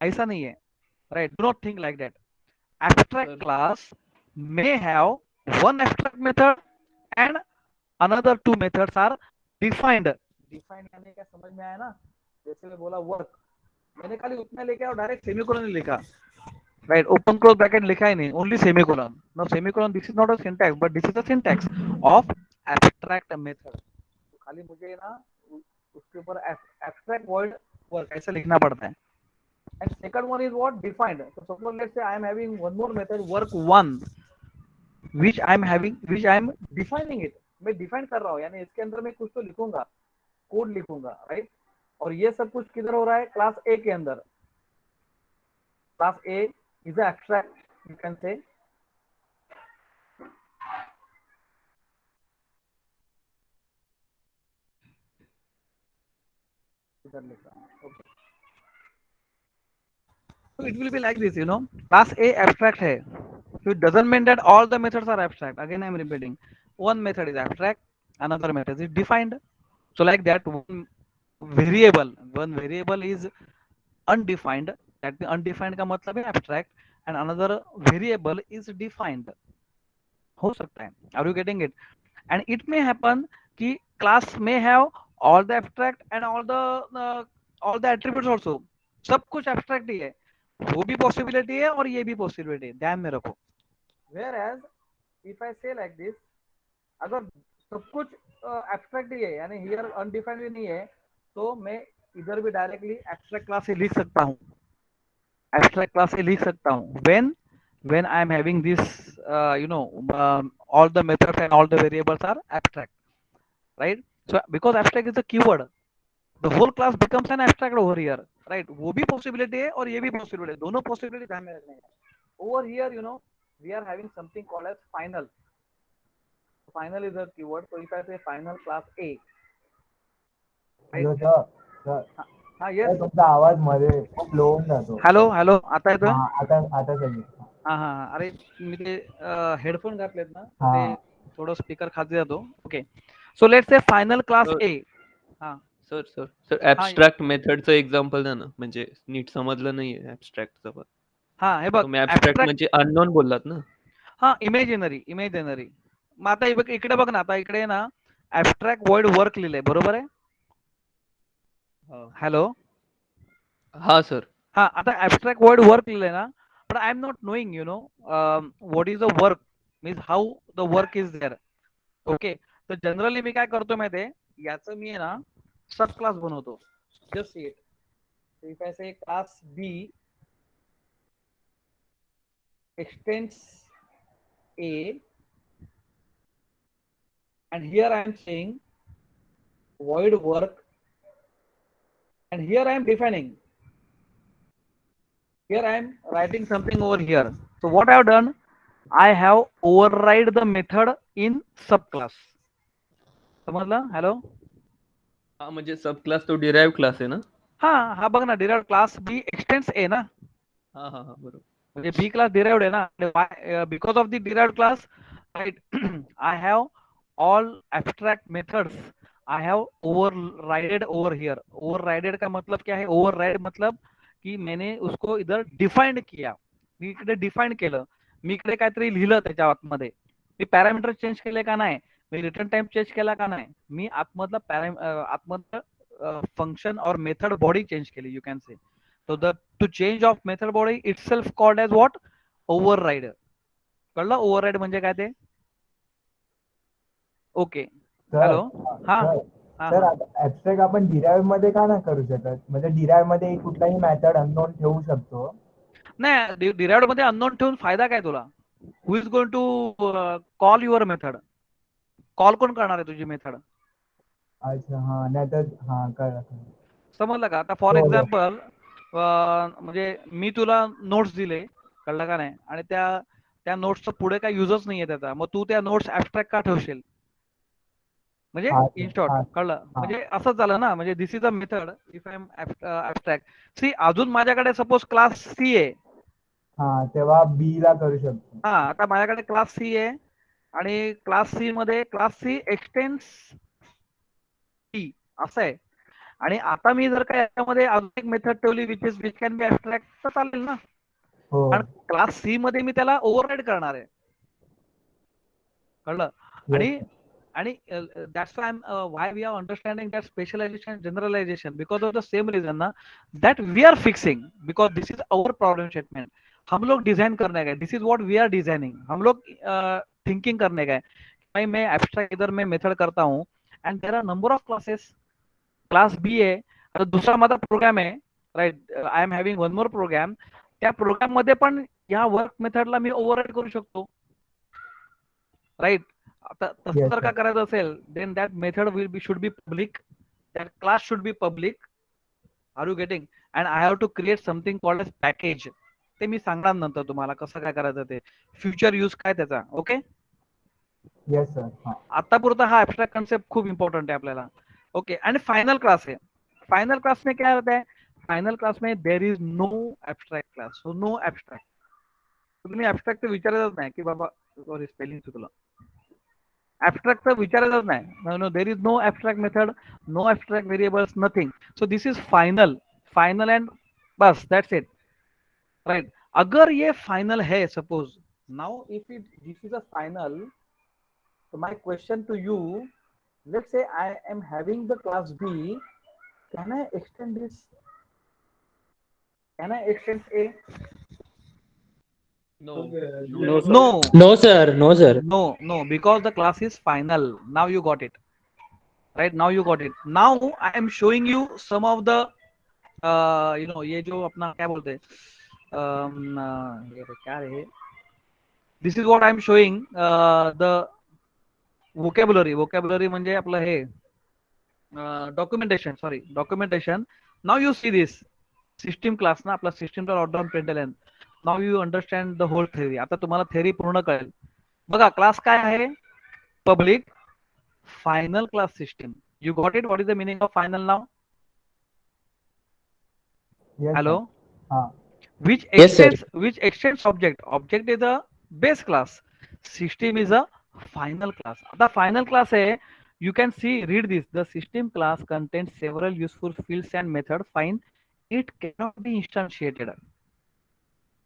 ऐसा नहीं है, right? Do not think like that. Abstract class may have one abstract method and another two methods are defined. Defined यानी क्या समझ में आया ना? जैसे मैं बोला work, मैंने खाली उतना लेके और डायरेक्ट सेमीकोलन लिखा, right? Open close bracket लिखा ही नहीं, only semicolon. Now semicolon, this is not a syntax but this is a syntax of abstract method. तो खाली मुझे ना उसके ऊपर abstract void work ऐसा लिखना पड़ता है. And second one is what? Defined. So suppose let's say I am having one more method work one, which I am defining it. मैं define कर रहा हूँ, यानी इसके अंदर मैं कुछ तो लिखूंगा, कोड लिखूंगा, राइट? और ये सब कुछ किधर हो रहा है? क्लास ए के अंदर. Class A is abstract, you can say. इधर लिख रहा हूँ, okay. So it will be like this, class A abstract है. So it doesn't mean that all the methods are abstract. Again, I am repeating. One method is abstract, another method is defined. So like that, one variable is undefined. That undefined का मतलब है abstract, and another variable is defined. हो सकता है. Are you getting it? And it may happen कि class may have all the abstract and all the attributes also. सब कुछ abstract ही है. वो भी possibility है और ये भी possibility है. ध्यान में रखो. Whereas if I say like this, अगर सब कुछ abstract ही है, यानी here undefined भी नहीं है, तो मैं इधर भी डायरेक्टली abstract class से लिख सकता हूँ. abstract class से लिख सकता हूँ. When I am having this, all the methods and all the variables are abstract, right? So because abstract is the keyword, the whole class becomes an abstract over here, right? वो भी possibility है और ये भी possibility है, दोनों possibility ध्यान में रखने हैं. Over here, we are having something called as final. Final is a keyword. So if I say final class A, right? Hello, sir. Sir. हा येस. तुमचा आवाज मध्ये स्लो होऊन जातो. हॅलो हॅलो, आता येतोय? हा आता सही. हा हा हा. अरे मी ते हेडफोन घातलेत ना, तर हा ते थोडं स्पीकर खाली जातो. Okay, so let's say final class sir A. हा सर सर सर हा ॲब्स्ट्रॅक्ट मेथडचं एक्झाम्पल द्या ना, म्हणजे नीट समजलं नाहीये ॲब्स्ट्रॅक्टचं पण. हा, हे बघ तुम्ही ॲब्स्ट्रॅक्ट ऍबस्ट्रॅक्ट. म्हणजे अननोन बोललात ना? हा, इमेजिनरी. मग आता हे बघ, इकडे बघ ना, आता इकडे ना ऍबस्ट्रॅक्ट वर्ड वर्क लिहिलंय, बरोबर आहे? हां. हॅलो. हां सर. हा, आता ऍबस्ट्रॅक्ट वर्ड वर्क लिहिलंय ना, but I am not knowing what is the work, means how the work is there. Okay, तर जनरली मी काय करतो माहितीये, याचं मी आहे ना सब क्लास बनवतो. Just see it. If I say class B extends A, and here I am saying void work, and here I am defining. Here I am writing something over here. So what I have done, I have override the method in subclass. समजलं? Hello. हां, म्हणजे सब class तो derive class आहे ना? हा बघ ना, डिराइव्ड क्लास बी एक्सटेंड्स ए ना, हां, हां, हां. बरोबर. म्हणजे बी क्लास डिराइव्ड आहे ना, because of the derived class, right. I have all abstract methods, I have overrided over here. Overrided का मतलब क्या है? ओवरराइड मतलब की मैंने उसको इधर डिफाइंड किया. मी इकडे डिफाइंड केलं, मी इकडे काहीतरी लिहिलं त्याच्या आतमध्ये. मी पॅरामीटर चेंज केले का नाही, मी रिटर्न टाइम चेंज केला का नाही, मी आतमधलं फंक्शन और मेथड बॉडी चेंज केली, यू कॅन से. So the to change of method body itself called as what? Override. कळलं ओव्हरराइड म्हणजे काय ते? ओके. Sir hello. हा सर हा सर हा. आता ऍब्स्ट्रॅक्ट आपण डिराइव्ह मध्ये का नाही करू शकत? म्हणजे डिराइव्ह मध्ये कुठलाही मेथड अननोन ठेवू शकतो. नाही, डिराइव्ड मध्ये अननोन ठेवून फायदा काय तुला? Who is going to call your method? Call कोण करणार आहे तुझी मेथड? अच्छा, हा नाही तर हा कळलं. समजलं का? आता फॉर हो हो. एक्झाम्पल, म्हणजे मी तुला नोट्स दिले, कळलं का नाही, आणि त्या नोट्सचं पुढे काही युजच नाहीये त्याचा, मग तू त्या नोट्स ऍबस्ट्रॅक्ट का ठेवशील? म्हणजे हा इन शॉर्ट, हा कळलं? हा म्हणजे असं झालं ना, म्हणजे this is a method if I am abstract. See, अजून माझ्याकडे सपोज क्लास सी आहे. हा तेव्हा बी ला करू शकतो. हा, आता माझ्याकडे क्लास सी आहे, आणि क्लास सी मध्ये क्लास सी एक्सटेन्स टी असं आहे. आणि आता मी जर का याच्यामध्ये अजून एक मेथड ठेवली विच कॅन बी ऍबस्ट्रॅक्ट, तर चालेल ना. हो. कारण क्लास सी मध्ये मी त्याला ओव्हरराइड करणार आहे, कळलं? येस. आणि आणि that's why we are understanding that specialization generalization, because of the same reason ना, that we are fixing, because this is our problem statement. हम लोग डिजाइन करने गए, this is what we are designing. हम लोग thinking करने गए, भाई मैं एब्स्ट्रैक्ट इधर मैं मेथड करता हूँ, and there are number of classes. Class B आहे, आता दुसरा माझा प्रोग्राम आहे, right. I am having one more program. त्या प्रोग्राम मध्ये पण या वर्क मेथडला मी ओव्हरराइड करू शकतो, राईट. आता तसं येस जर का सर. करायचं असेल, then that method will be should be public, that class should be public. Are you getting? And I have to create something called as package. ते मी सांगणार नंतर तुम्हाला कसं काय करायचं ते, फ्युचर यूज काय त्याचा. Okay, yes sir. हा आतापुरता हा ऍब्स्ट्रॅक्ट कन्सेप्ट खूप इम्पॉर्टंट आहे आपल्याला. ओके, आणि फाइनल क्लास है. फाइनल क्लास में क्या होता है? फाइनल क्लास में there is no abstract class, so no abstract. तुम्ही ऍब्स्ट्रॅक्ट विचारतच नाही की बाबा, सॉरी स्पेलिंग चुकलं, ऍब्स्ट्रॅक्ट विचारतच नाही. No, there is no abstract method, no abstract variables, nothing. So this is final. Final and बस, दैट्स इट, राइट. अगर ये फाइनल है, suppose now if it this is a final, so my question to you, let's say I am having the class B, can I extend this? Can I extend A? No. No No, sir. sir. No, No, sir. No, sir. no, because the class is final. Now you got it, right? Now you got it. Now I am showing you some of the, ये जो अपना क्या बोलते हैं, क्या है, this is what I am showing the vocabulary म्हणजे आपलं हे documentation, sorry documentation. Now you see this system class ना, आपला system dot out println. Now you understand the whole theory. आता तुम्हाला थेरी पूर्ण कळेल. बघा, क्लास काय आहे? Public final class system. You got it? What is the meaning of final नाव? Yes, Hello. sir. हाँ. which Yes, sir. extends object is a base class, system is a final class. The final class है, you can see, read this, the system class contains several useful fields and method. Fine, it cannot be instantiated.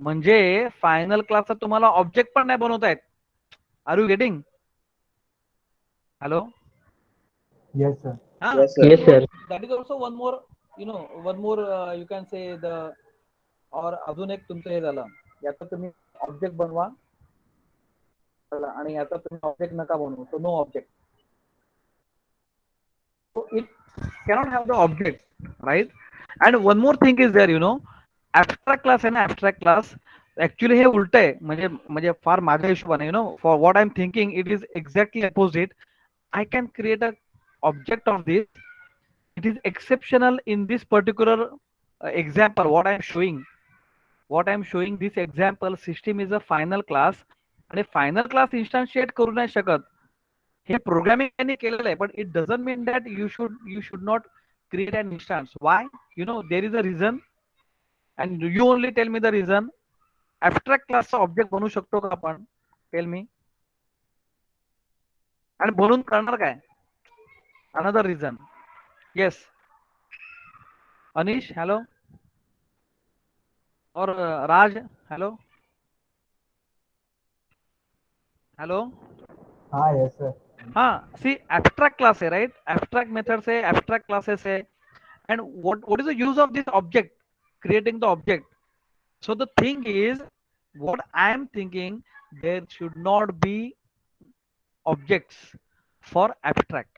म्हणजे final क्लासचा तुम्हाला object पण नाही बनवता येत. Are you getting? Hello. Yes, sir. Yes, sir. Yes, sir. That is also one more, one more you can say the, और अजून एक तुमचं हे झालं, याचा तुम्ही ऑब्जेक्ट बनवा आणि याचा तुम्ही ऑब्जेक्ट नका बनवू, so no object. So it cannot have the object, right? And one more thing is there, abstract class है ना, abstract class actually हे उलट आहे, म्हणजे फार माझ्या हिशोबाने, for what I'm thinking, it is exactly opposite. I can create a object of this. It is exceptional in this particular example. What I'm showing this example, system is a final class, आणि final class instantiate करू नाही शकत. हे programming त्यांनी केलेलं आहे, but it doesn't mean that you should not create an instance. Why? There is a reason, and you only tell me the reason. Abstract क्लासचा object बनवू शकतो का आपण? Tell me. आणि बनवून करणार काय? Another reason. Yes Anish, hello. और राज, हेलो. हेलो. हाँ. Yes, sir. हाँ, सी abstract class है, right? Abstract methods है, abstract classes है, and what is the use of this object? Creating the object. So the thing is, what I am thinking, there should not be objects for abstract.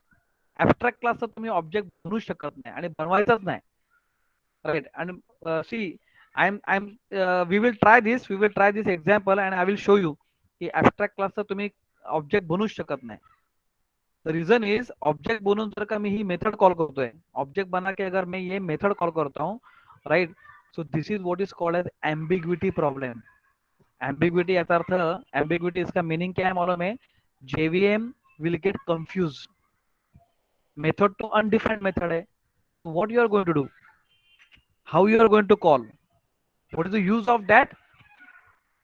Abstract class तुम्ही object बनवू शकत नाही आणि बनवायचंच नाही, right? And see, we will try this example, and I will show you की abstract class तुम्ही object बनवू शकत नाही. द रीजन इज, ऑब्जेक्ट बनवून जर का मी ही मेथड कॉल करतोय, ऑब्जेक्ट बना के अगर मैं ये मेथड कॉल करता हूँ, right, so this is what is called as ambiguity problem. Ambiguity याचा अर्थ, एम्बिग्विटी इसका मीनिंग क्या है मालूम है? JVM will get confuse. Method तो अनडिफाइंड मेथड है, what you are going to do, how you are going to call, what is the use of that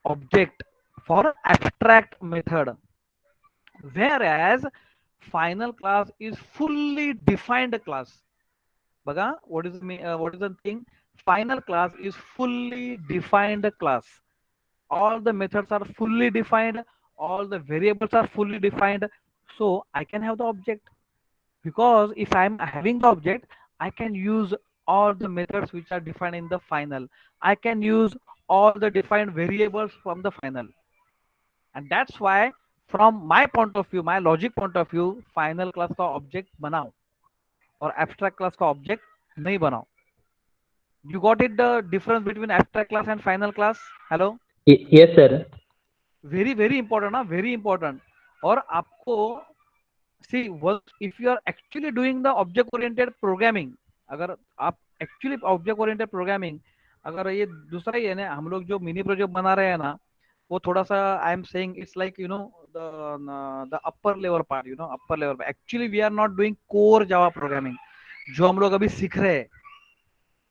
object for abstract method, whereas final class is fully defined class. बघा, what is the thing? Final class is fully defined class. All the methods are fully defined, all the variables are fully defined, so I can have the object. Because if I'm having the object, I can use all the methods which are defined in the final. I can use all the defined variables from the final. And that's why, from my point of view, my logic point of view, final class का object बनाओ और abstract class का object नहीं बनाओ. You got it, the difference between abstract class and final class? Hello. Yes, sir. Very very important, ना, very important. और आपको, see, if you are actually doing the object oriented programming, अगर आप actually object oriented programming, अगर ये दूसरा ही है ना, हम लोग जो मिनी प्रोजेक्ट बना रहे हैं ना, वो थोड़ा सा, आई am saying, it's like the upper level part, upper level. Actually we are not doing core Java programming जो हम लोग अभी सीख रहे हैं,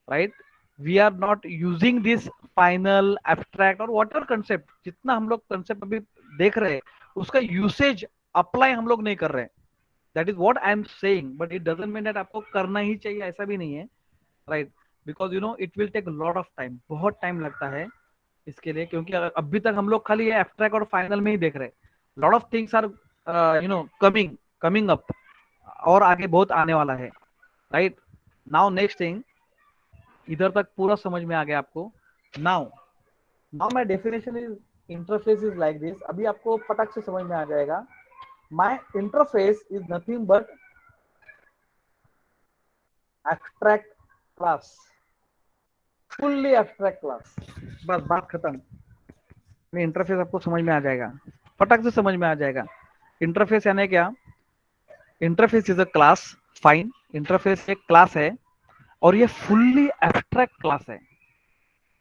right? We are not using this final, abstract और whatever concept, जितना हम लोग concept अभी देख रहे हैं, उसका usage apply हम लोग नहीं कर रहे हैं. That is what I am saying, but it doesn't mean that आपको करना ही चाहिए, ऐसा भी नहीं है, right? Because it will take a lot of time, बहुत टाइम लगता है इसके लिए, क्योंकि अभी तक हम लोग खाली एब्स्ट्रैक्ट और फाइनल में ही देख रहे हैं. Lot of things are coming up, और आगे बहुत आने वाला है, राइट? नाउ नेक्स्ट थिंग, इधर तक पूरा समझ में आ गया आपको? Now my definition is, interface is like this. अभी आपको फटाक से समझ में आ जाएगा. My interface is nothing but abstract class, fully abstract class. बस बात खत्म. इंटरफेस आपको समझ में आ जाएगा, फटाक से समझ में आ जाएगा. इंटरफेस यानी क्या? Interface is a class. Fine, interface एक क्लास है और ये फुल्ली एब्स्ट्रैक्ट क्लास है.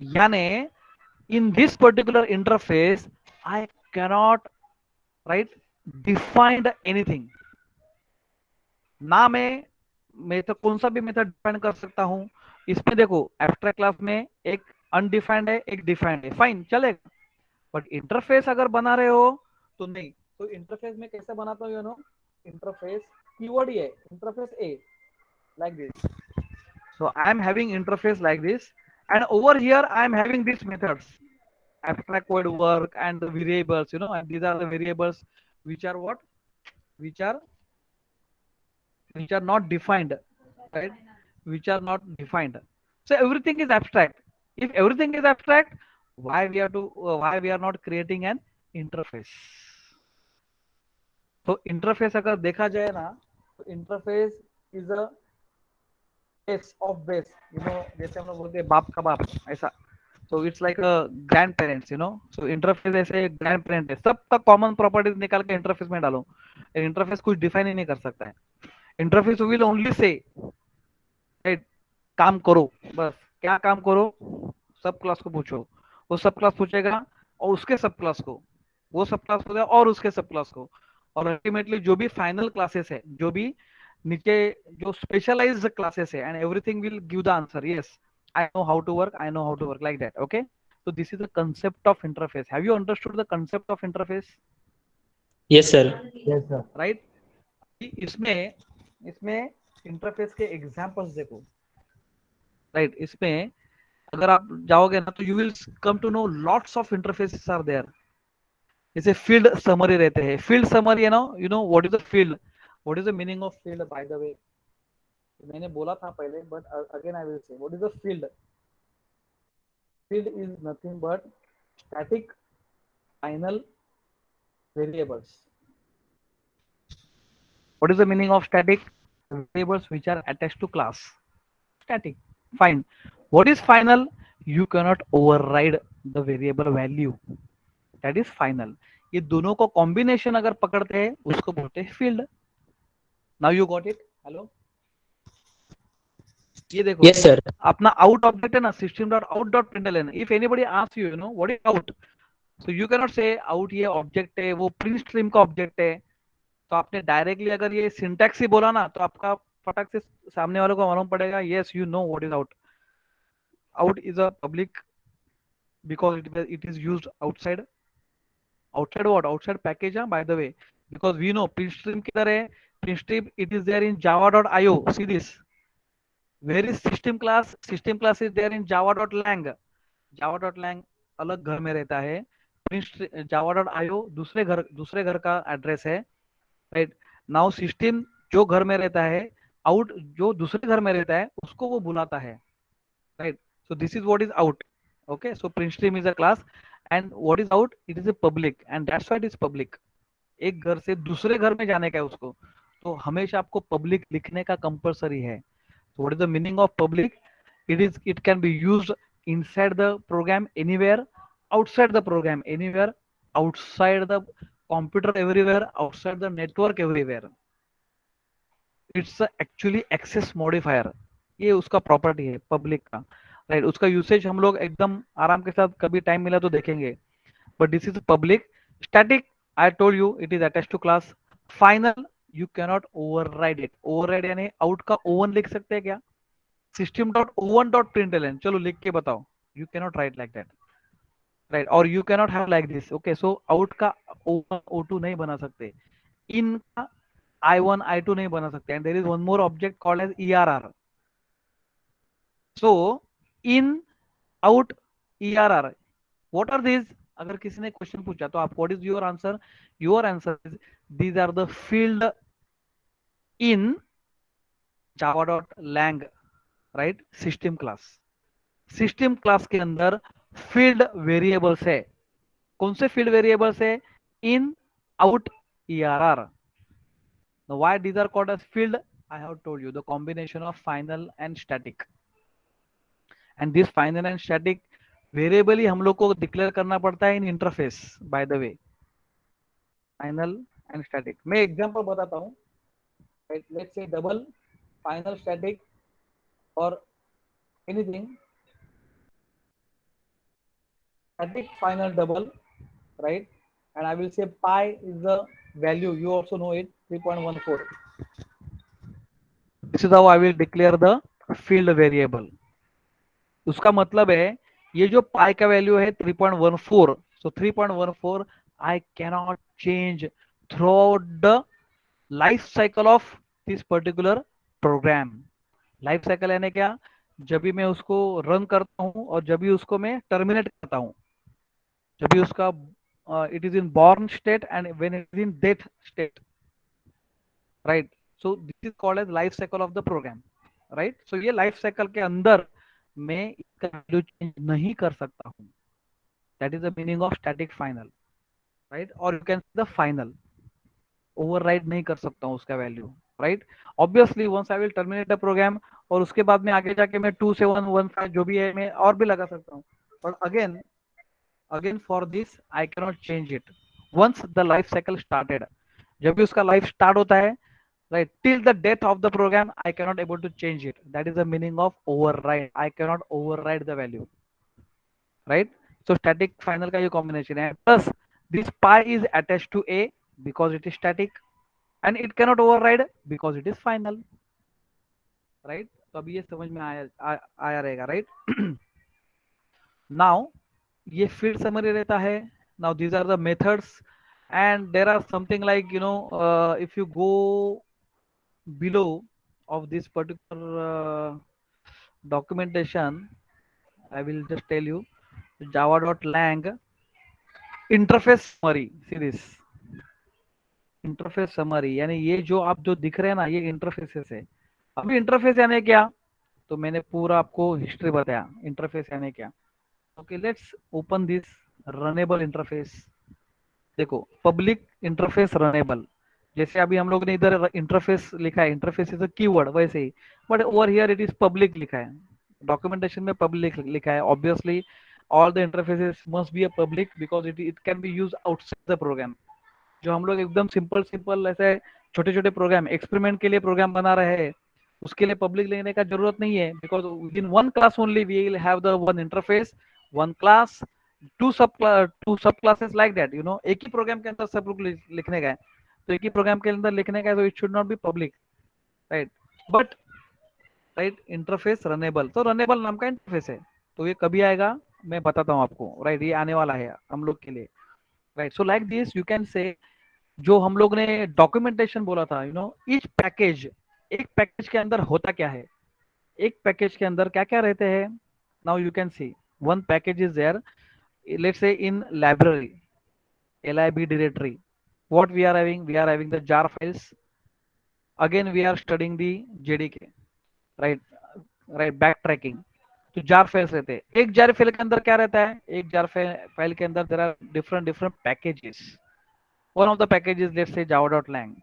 यानी in this particular interface I cannot, right, defined anything. ना मैं मेथड, कौन सा भी मेथड डिफाइन कर सकता हूं, इसमें देखो एब्स्ट्रैक्ट क्लास में एक अनडिफाइंड है, एक डिफाइंड है, फाइन चलेगा। बट इंटरफेस अगर बना रहे हो तो नहीं। तो इंटरफेस में कैसे बनाता हूँ, यू नो, इंटरफेस कीवर्ड ही है, interface A, like this. So I am having interface like this, and over here I am having these methods, abstract code work and the variables, you know, and these are the variables which are what, which are not defined, right? Which are not defined. So everything is abstract. If everything is abstract, why we are not creating an interface? तो interface अगर देखा जाए ना, तो interface is a base of base, you know, जैसे हम लोग बोलते हैं बाप का बाप, ऐसा। So it's like a grand parents, you know. So interface ऐसे ग्रैंड पेरेंट है, सबका कॉमन प्रॉपर्टीज निकाल के इंटरफेस में डालो। इंटरफेस कुछ डिफाइन ही नहीं कर सकता है। Interface will only say right, काम करो, बस क्या काम करो, सब क्लास को पूछो, वो सब क्लास पूछेगा, और उसके सब क्लास को, वो सब क्लास पूछेगा और उसके सब क्लास को, और अल्टीमेटली जो भी फाइनल क्लासेस है, जो भी नीचे जो स्पेशलाइज्ड क्लासेस है, and everything will give the answer, yes I know how to work, I know how to work, like that. Okay, so this is the concept of interface. Have you understood the concept of interface? Yes, sir. Yes, sir. Right? इसमें इसमें interface के examples देखो, right. इसमें अगर आप जाओगे ना, तो you will come to know lots of interfaces are there. जैसे फील्ड समरी रहते हैं, फील्ड समरी है ना, you know what is the field, what is the meaning of field, by the way मैंने बोला था पहले, but again I will say, what is the field? Field is nothing but static final variables. What is the meaning of static? Variables which are attached to class. Static. Fine. What is final? You cannot override the variable value. That is final. ये दोनों को combination अगर पकड़ते हैं, उसको बोलते हैं field. Now you got it? Hello, ये देखो, Yes, sir. अपना आउट ऑब्जेक्ट है ना, system dot out dot println. If anybody asks you, you know what is out, so you can not से आउट ये ऑब्जेक्ट है, वो प्रिंट स्ट्रीम का ऑब्जेक्ट है। तो आपने डायरेक्टली अगर ये सिंटैक्स ही बोला ना, तो आपका फटाक से सामने वालों को मालूम पड़ेगा, yes you know what is out. Out is a public because it is used outside. Outside what? Outside package, by the way, because we know print stream किधर है, print stream it is there in java.io. See this, where is system class? System class is there in java.lang. java.lang अलग घर में रहता है, print java.io दूसरे घर का एड्रेस है, राइट। नाउ सिस्टम जो घर में रहता है, आउट जो दूसरे घर में रहता है, उसको वो बुलाता है, right. So this is what is out. Okay, so print stream is a class, and what is out? It is a public, and that's why it is public. एक घर से दूसरे घर में जाने का है उसको, तो हमेशा आपको पब्लिक लिखने का कंपलसरी है। So what is the meaning of public? It can be used inside the program anywhere, outside the program anywhere, outside the computer everywhere, outside the network everywhere. It's actually access modifier. ये उसका property है public का, right. उसका usage हम लोग एकदम आराम के साथ कभी टाइम मिला तो देखेंगे, but this is public. Static, I told you, it is attached to class. Final, you cannot override it. Override यानी आउट का ओवन लिख सकते हैं क्या? System dot own dot println, चलो लिख के बताओ। You cannot write like that, right, और you cannot have like this. Okay, so out का O1 O2 नहीं बना सकते, इन का I1 I2 नहीं बना सकते, and there is one more object called as ERR. So in, out, ERR, what are this? अगर किसी ने क्वेश्चन पूछा तो आप, what is your answer? Your answer is, these are the field in java.lang, right, system class. System class के अंदर field variables है। कौन से फील्ड वेरिएबल्स है? इन, out, ERR. Now why these are called as field? I have told you, the combination of final and static. And this final and static variable ही हम लोग को डिक्लेयर करना पड़ता है in interface, by the way, final and static. मैं example बताता हूँ, let's say double final static और anything, static final double, right? And I will say pi is the value, you also know it, 3.14. This is how I will declare the field variable. उसका मतलब है ये जो पाई का value है 3.14, सो 3.14 I cannot change throughout the life cycle of this particular program. Life cycle यानी क्या, जब भी मैं उसको रन करता हूँ और जब भी उसको मैं टर्मिनेट करता हूँ, जब भी उसका it is in born state and when it is in death state, right. So this is called as life cycle of the program, right. So ये लाइफ साइकिल के अंदर मैं इसका वैल्यू चेंज नहीं कर सकता हूँ, that is the meaning of static final, right. और you can see the final, override नहीं कर सकता हूँ उसका value, right. Obviously once I will terminate the program, और उसके बाद में आगे जाके मैं 2715 जो भी है मैं और भी लगा सकता हूँ, but again for this I cannot change it once the life cycle started. जब भी उसका लाइफ स्टार्ट होता है, right, till the death of the program I cannot able to change it, that is the meaning of override, I cannot override the value, right। So static final का ये combination है, plus this pi is attached to a because it is static and it cannot override because it is final, right। तो अभी ये समझ में आया रहेगा, right। now ये field summary रहता है। now these are the methods and there are something like if you go below of this particular documentation, I will just tell you java.lang interface summary, see this interface summary, यानी ये जो आप जो दिख रहे हैं ना, ये इंटरफेसेस है। अभी इंटरफेस यानी क्या, तो मैंने पूरा आपको हिस्ट्री बताया इंटरफेस यानी क्या। Okay, let's open this runnable interface. देखो, पब्लिक इंटरफेस रनेबल, जैसे अभी हम लोग ने इधर इंटरफेस लिखा है, इंटरफेस इज अ कीवर्ड, वैसे ही but over here it is public लिखा है, डॉक्यूमेंटेशन में पब्लिक लिखा है। Obviously all the interfaces must be a public because it can be use outside the program. जो हम लोग एकदम सिंपल ऐसे छोटे छोटे प्रोग्राम एक्सपेरिमेंट के लिए प्रोग्राम बना रहे हैं, उसके लिए पब्लिक लेने का जरूरत नहीं है, because in one class only we will have the one interface, one class, two sub classes like that, एक ही प्रोग्राम के अंदर सब लोग लिखने का है, तो एक ही प्रोग्राम के अंदर लिखने का है, तो it should not be public, right. But right, interface runnable, तो रनेबल नाम का इंटरफेस है, तो ये कभी आएगा मैं बताता हूँ आपको, राइट। ये आने वाला है हम लोग के लिए, right. So like this you can say, जो हम लोग ने डॉक्यूमेंटेशन बोला था, ईच पैकेज, एक पैकेज के अंदर होता क्या है, एक पैकेज के अंदर क्या क्या रहते हैं। Now you can see one package is there, let's say in library lib directory, what we are having the jar files, again we are studying the jdk, right, back tracking। तो jar files रहते हैं, एक jar file के अंदर क्या रहता है, एक जार फाइल के अंदर there are different packages, one of the packages let's say java.lang।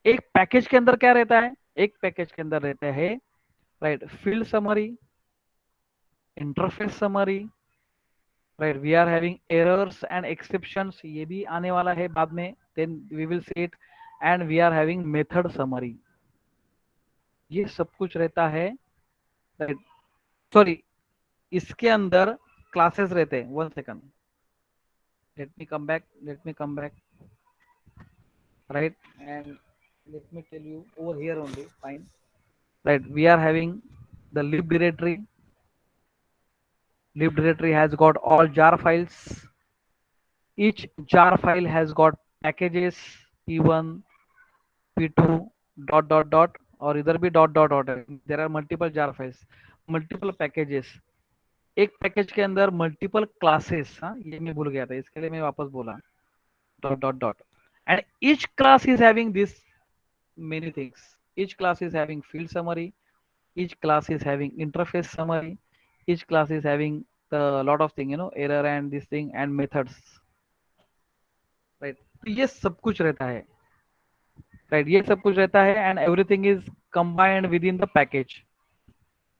एक पैकेज के अंदर क्या रहता है, एक पैकेज के अंदर रहता है, right, field summary, interface summary, right, we are having errors and exceptions, ये भी आने वाला है बाद में, then we will see it, and we are having method summary, ये सब कुछ रहता है, राइट। सॉरी, इसके अंदर क्लासेस रहते हैं, 1 second, let me come back, right, and let me tell you over here only, fine, right, we are having the lib directory has got all jar files, each jar file has got packages p1 p2 dot और इधर भी dot है, there are multiple jar files, multiple packages, एक package के अंदर multiple classes, हाँ ये मैं भूल गया था, इसके लिए मैं वापस बोला dot and each class is having this many things, each class is having field summary, each class is having interface summary, each class is having the lot of thing, error and this thing and methods, right। तो ये सब कुछ रहता है, right, ये सब कुछ रहता है and everything is combined within the package,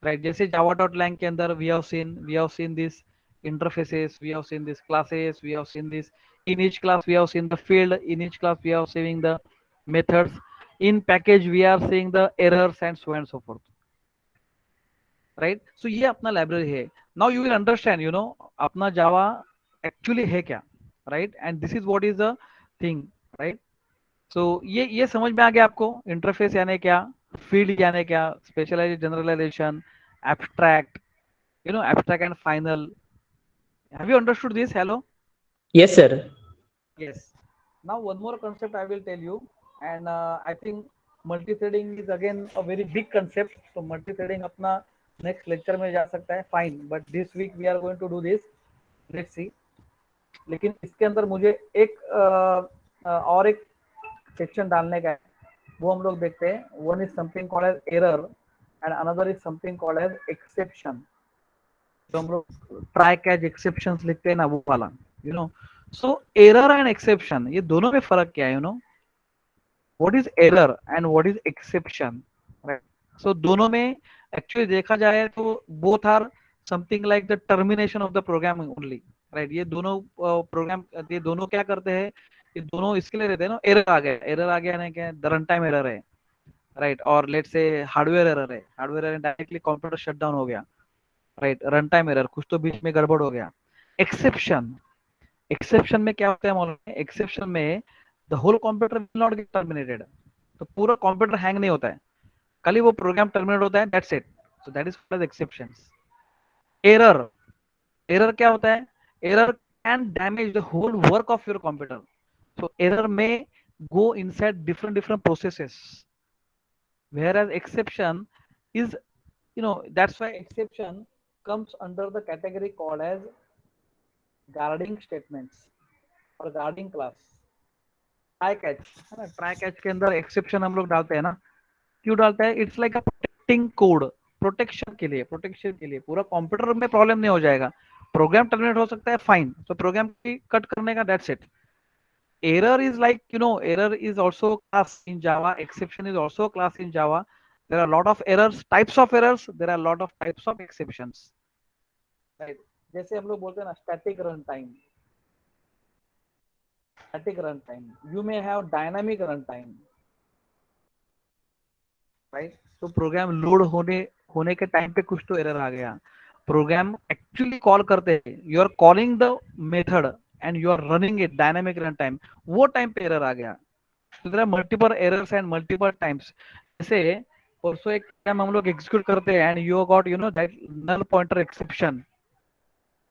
right। जैसे java.lang के अंदर we have seen this interfaces, we have seen this classes, we have seen this, in each class we have seen the field, in each class we have seeing the methods, in package we are seeing the errors and so on and so forth, right। so ये अपना library है। now you will understand, अपना जावा actually है क्या, right, and this is what is the thing, right। so ये समझ में आ गया आपको, इंटरफेस यानी क्या, फील्ड यानी क्या, specialisation, generalisation, abstract, abstract and final. Have you understood this? Hello? Yes, sir. Yes. Now one more concept I will tell you, and I think multi-threading is again a very big concept. So multi-threading अपना next lecture में जा सकता है, fine. But this week we are going to do this. Let's see. लेकिन इसके अंदर मुझे एक और एक सेक्शन डालने का है, वो हम लोग देखते हैं. One is something called as error and another is something called as exception. जो हम लोग ट्राई कैच एक्सेप्शंस लिखते हैं ना, वो वाला. सो एरर एंड एक्सेप्शन, ये दोनों में फर्क क्या है? What is error and what is exception, right? So दोनों में एक्चुअली देखा जाए तो both are something like the termination of the program only, right? ये दोनों प्रोग्राम, ये दोनों क्या करते हैं? ये दोनों इसके लिए रहते हैं ना, एरर आ गया ना, क्या द रन टाइम एरर है, राइट? और लेट से हार्डवेयर एरर है, hardware error directly computer shut down हो गया, राइट? रन टाइम एरर, कुछ तो बीच में गड़बड़ हो गया. एक्सेप्शन, एक्सेप्शन में क्या होता है मालूम है? एक्सेप्शन में the whole computer will not get terminated. तो पूरा कंप्यूटर हैंग नहीं होता है, खाली वो प्रोग्राम टर्मिनेट होता है, that's it. So that is called as exceptions. Error, error क्या होता है? Error can damage the whole work of your computer. So error में go inside different processes, whereas exception is, that's why exception comes under the category called as guarding statements और guarding class. Try catch है ना, try catch के अंदर exception हम लोग डालते हैं ना. क्यों डालते हैं? It's like a protecting code, protection के लिए, प्रोटेक्शन के लिए. पूरा कंप्यूटर में प्रॉब्लम नहीं हो जाएगा, प्रोग्राम टर्मिनेट हो सकता है, फाइन. तो प्रोग्राम की कट करने का, that's it. Error is like, error is also a class in Java. Exception is also a class in Java. There are a lot of errors, types of errors. There are a lot of types of exceptions. Right? जैसे हम लोग बोलते हैं ना, static runtime. Static runtime. You may have dynamic runtime. Right? तो program load होने के time पे कुछ तो एरर आ गया. प्रोग्राम एक्चुअली कॉल करते हैं, you are calling the method and you are running it dynamic run time, वो टाइम पे एरर आ गया. So there are multiple errors and multiple times. जैसे परसों एक टाइम हम लोग एग्जीक्यूट करते हैं and you got that null pointer exception,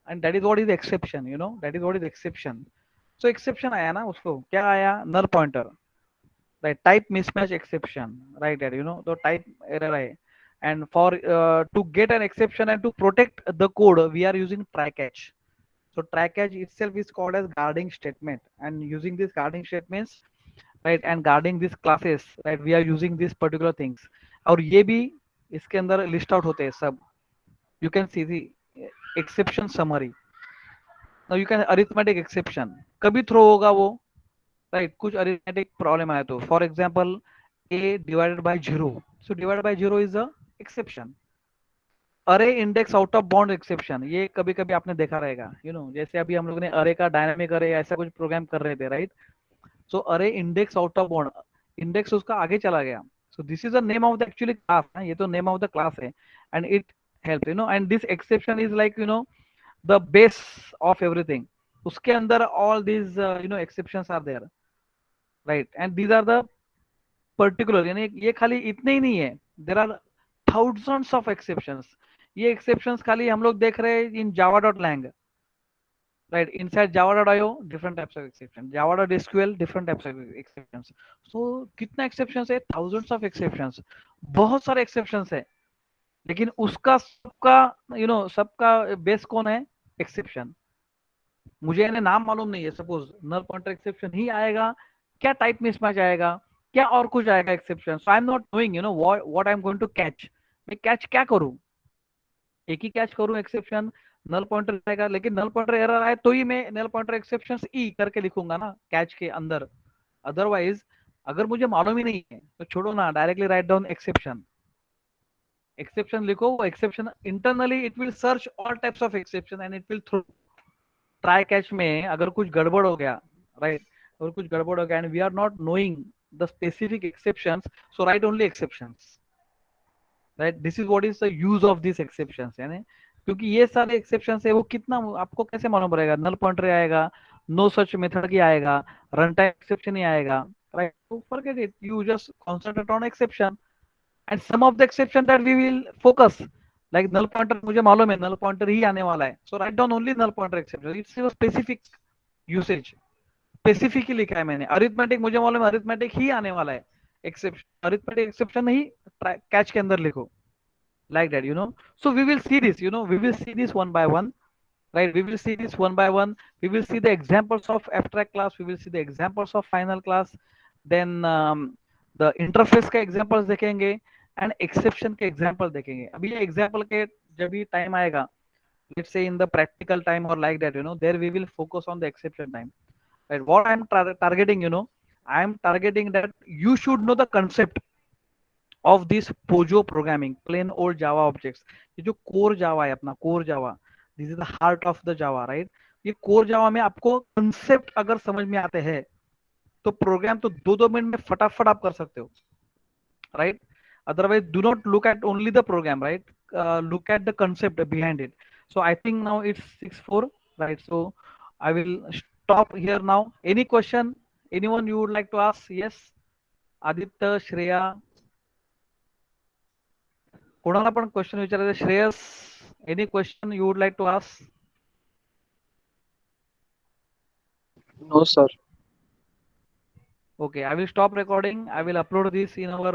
and that is what is exception. That is what is exception. So exception आया ना, उसको क्या आया? null pointer, right? Type mismatch exception, right? That तो type error है. And for to get an exception and to protect the code, we are using try catch. So try catch itself is called as guarding statement, and using this guarding statements, right, and guarding these classes, right, we are using these particular things. और ये भी इसके अंदर list out होते हैं सब. You can see the exception summary. Now you can arithmetic exception कभी throw होगा वो, राइट? कुछ अरिथमेटिक प्रॉब्लम आया तो, for example a divided by 0. So divided by 0 is a exception. Array index out of bound exception, ये कभी कभी आपने देखा रहेगा. जैसे अभी हम लोग ने अरे का डायनामिक अरे ऐसा कुछ प्रोग्राम कर रहे थे, right? So array index out of bound, index उसका आगे चला गया. So this is the name of the actually class, ये तो नेम ऑफ द क्लास है, and it help, and this exception is like the base of everything. उसके अंदर all these exceptions are there, right? And these are the particular, यानी ये खाली इतने ही नहीं है, there are thousands of exceptions. ये एक्सेप्शंस खाली हम लोग देख रहे हैं इन java.lang, right? Inside java.io, different types of exceptions. Java.sql, different types of exceptions. So कितना exceptions है? Thousands of exceptions. बहुत सारे exceptions है, लेकिन उसका सबका सबका बेस कौन है? एक्सेप्शन. मुझे इन्हें नाम मालूम नहीं है, सपोज नल पॉइंटर एक्सेप्शन ही आएगा, क्या टाइप मिसमैच आएगा, क्या और कुछ आएगा exception. So I am not knowing what I am going to catch. मैं कैच क्या करूं? एक ही कैच करूं एक्सेप्शन, नल पॉइंटर आएगा, लेकिन नल पॉइंटर एरर आए तो ही मैं नल पॉइंटर एक्सेप्शंस ई करके लिखूंगा ना कैच के अंदर. अदरवाइज अगर मुझे मालूम ही नहीं है तो छोड़ो ना, directly write down exception. Exception लिखो, वो exception internally it will search all types of exception and it will throw. Try catch में अगर कुछ गड़बड़ हो गया, राइट, अगर कुछ गड़बड़ हो गया and we are not knowing the specific exceptions, so write only exceptions, right? This is what is the use of this exceptions. यानी क्योंकि ये सारे एक्सेप्शंस है, वो कितना आपको कैसे मालूम पड़ेगा? नल पॉइंटर आएगा, नो सच मेथड की आएगा, रन टाइम एक्सेप्शन ही आएगा, राइट? तो forget it, you just concentrate on exception. And some of the exception that we will focus, like null pointer मुझे मालूम है नल पॉइंटर ही आने वाला है, so write down only null pointer exception, it's your specific usage, specific ही लिखा है मैंने। अरिथमेटिक मुझे मालूम है अरिथमेटिक ही आने वाला है, एक्सेप्शन अरिथमेटिक एक्सेप्शन ही कैच के अंदर लिखो, like that, you know. So we will see this, you know, we will see this one by one, right? We will see this one by one. We will see the examples of abstract class, we will see the examples of final class, then the interface के examples देखेंगे and exception के example देखेंगे। अभी ये example के जब भी time आएगा, let's say in the practical time or like that, you know, there we will focus on the exception time, right? What I'm targeting, you know, I'm targeting that you should know the concept of this POJO programming, plain old Java objects। ये जो core Java है अपना core Java, this is the heart of the Java, right? ये core Java में आपको concept अगर समझ में आते हैं तो प्रोग्राम तो 2-2 मिनट में फटाफट आप कर सकते हो, right? Otherwise do not look at only the program, right? Look at the concept behind it. So I think now it's 6:04, right? So I will stop here now. Any question, anyone you would like to ask? Yes, Aditya, Shreya, कोणाला पण question विचारायचं, Shreyas, any question you would like to ask? No, sir. Okay, I will stop recording, I will upload this in our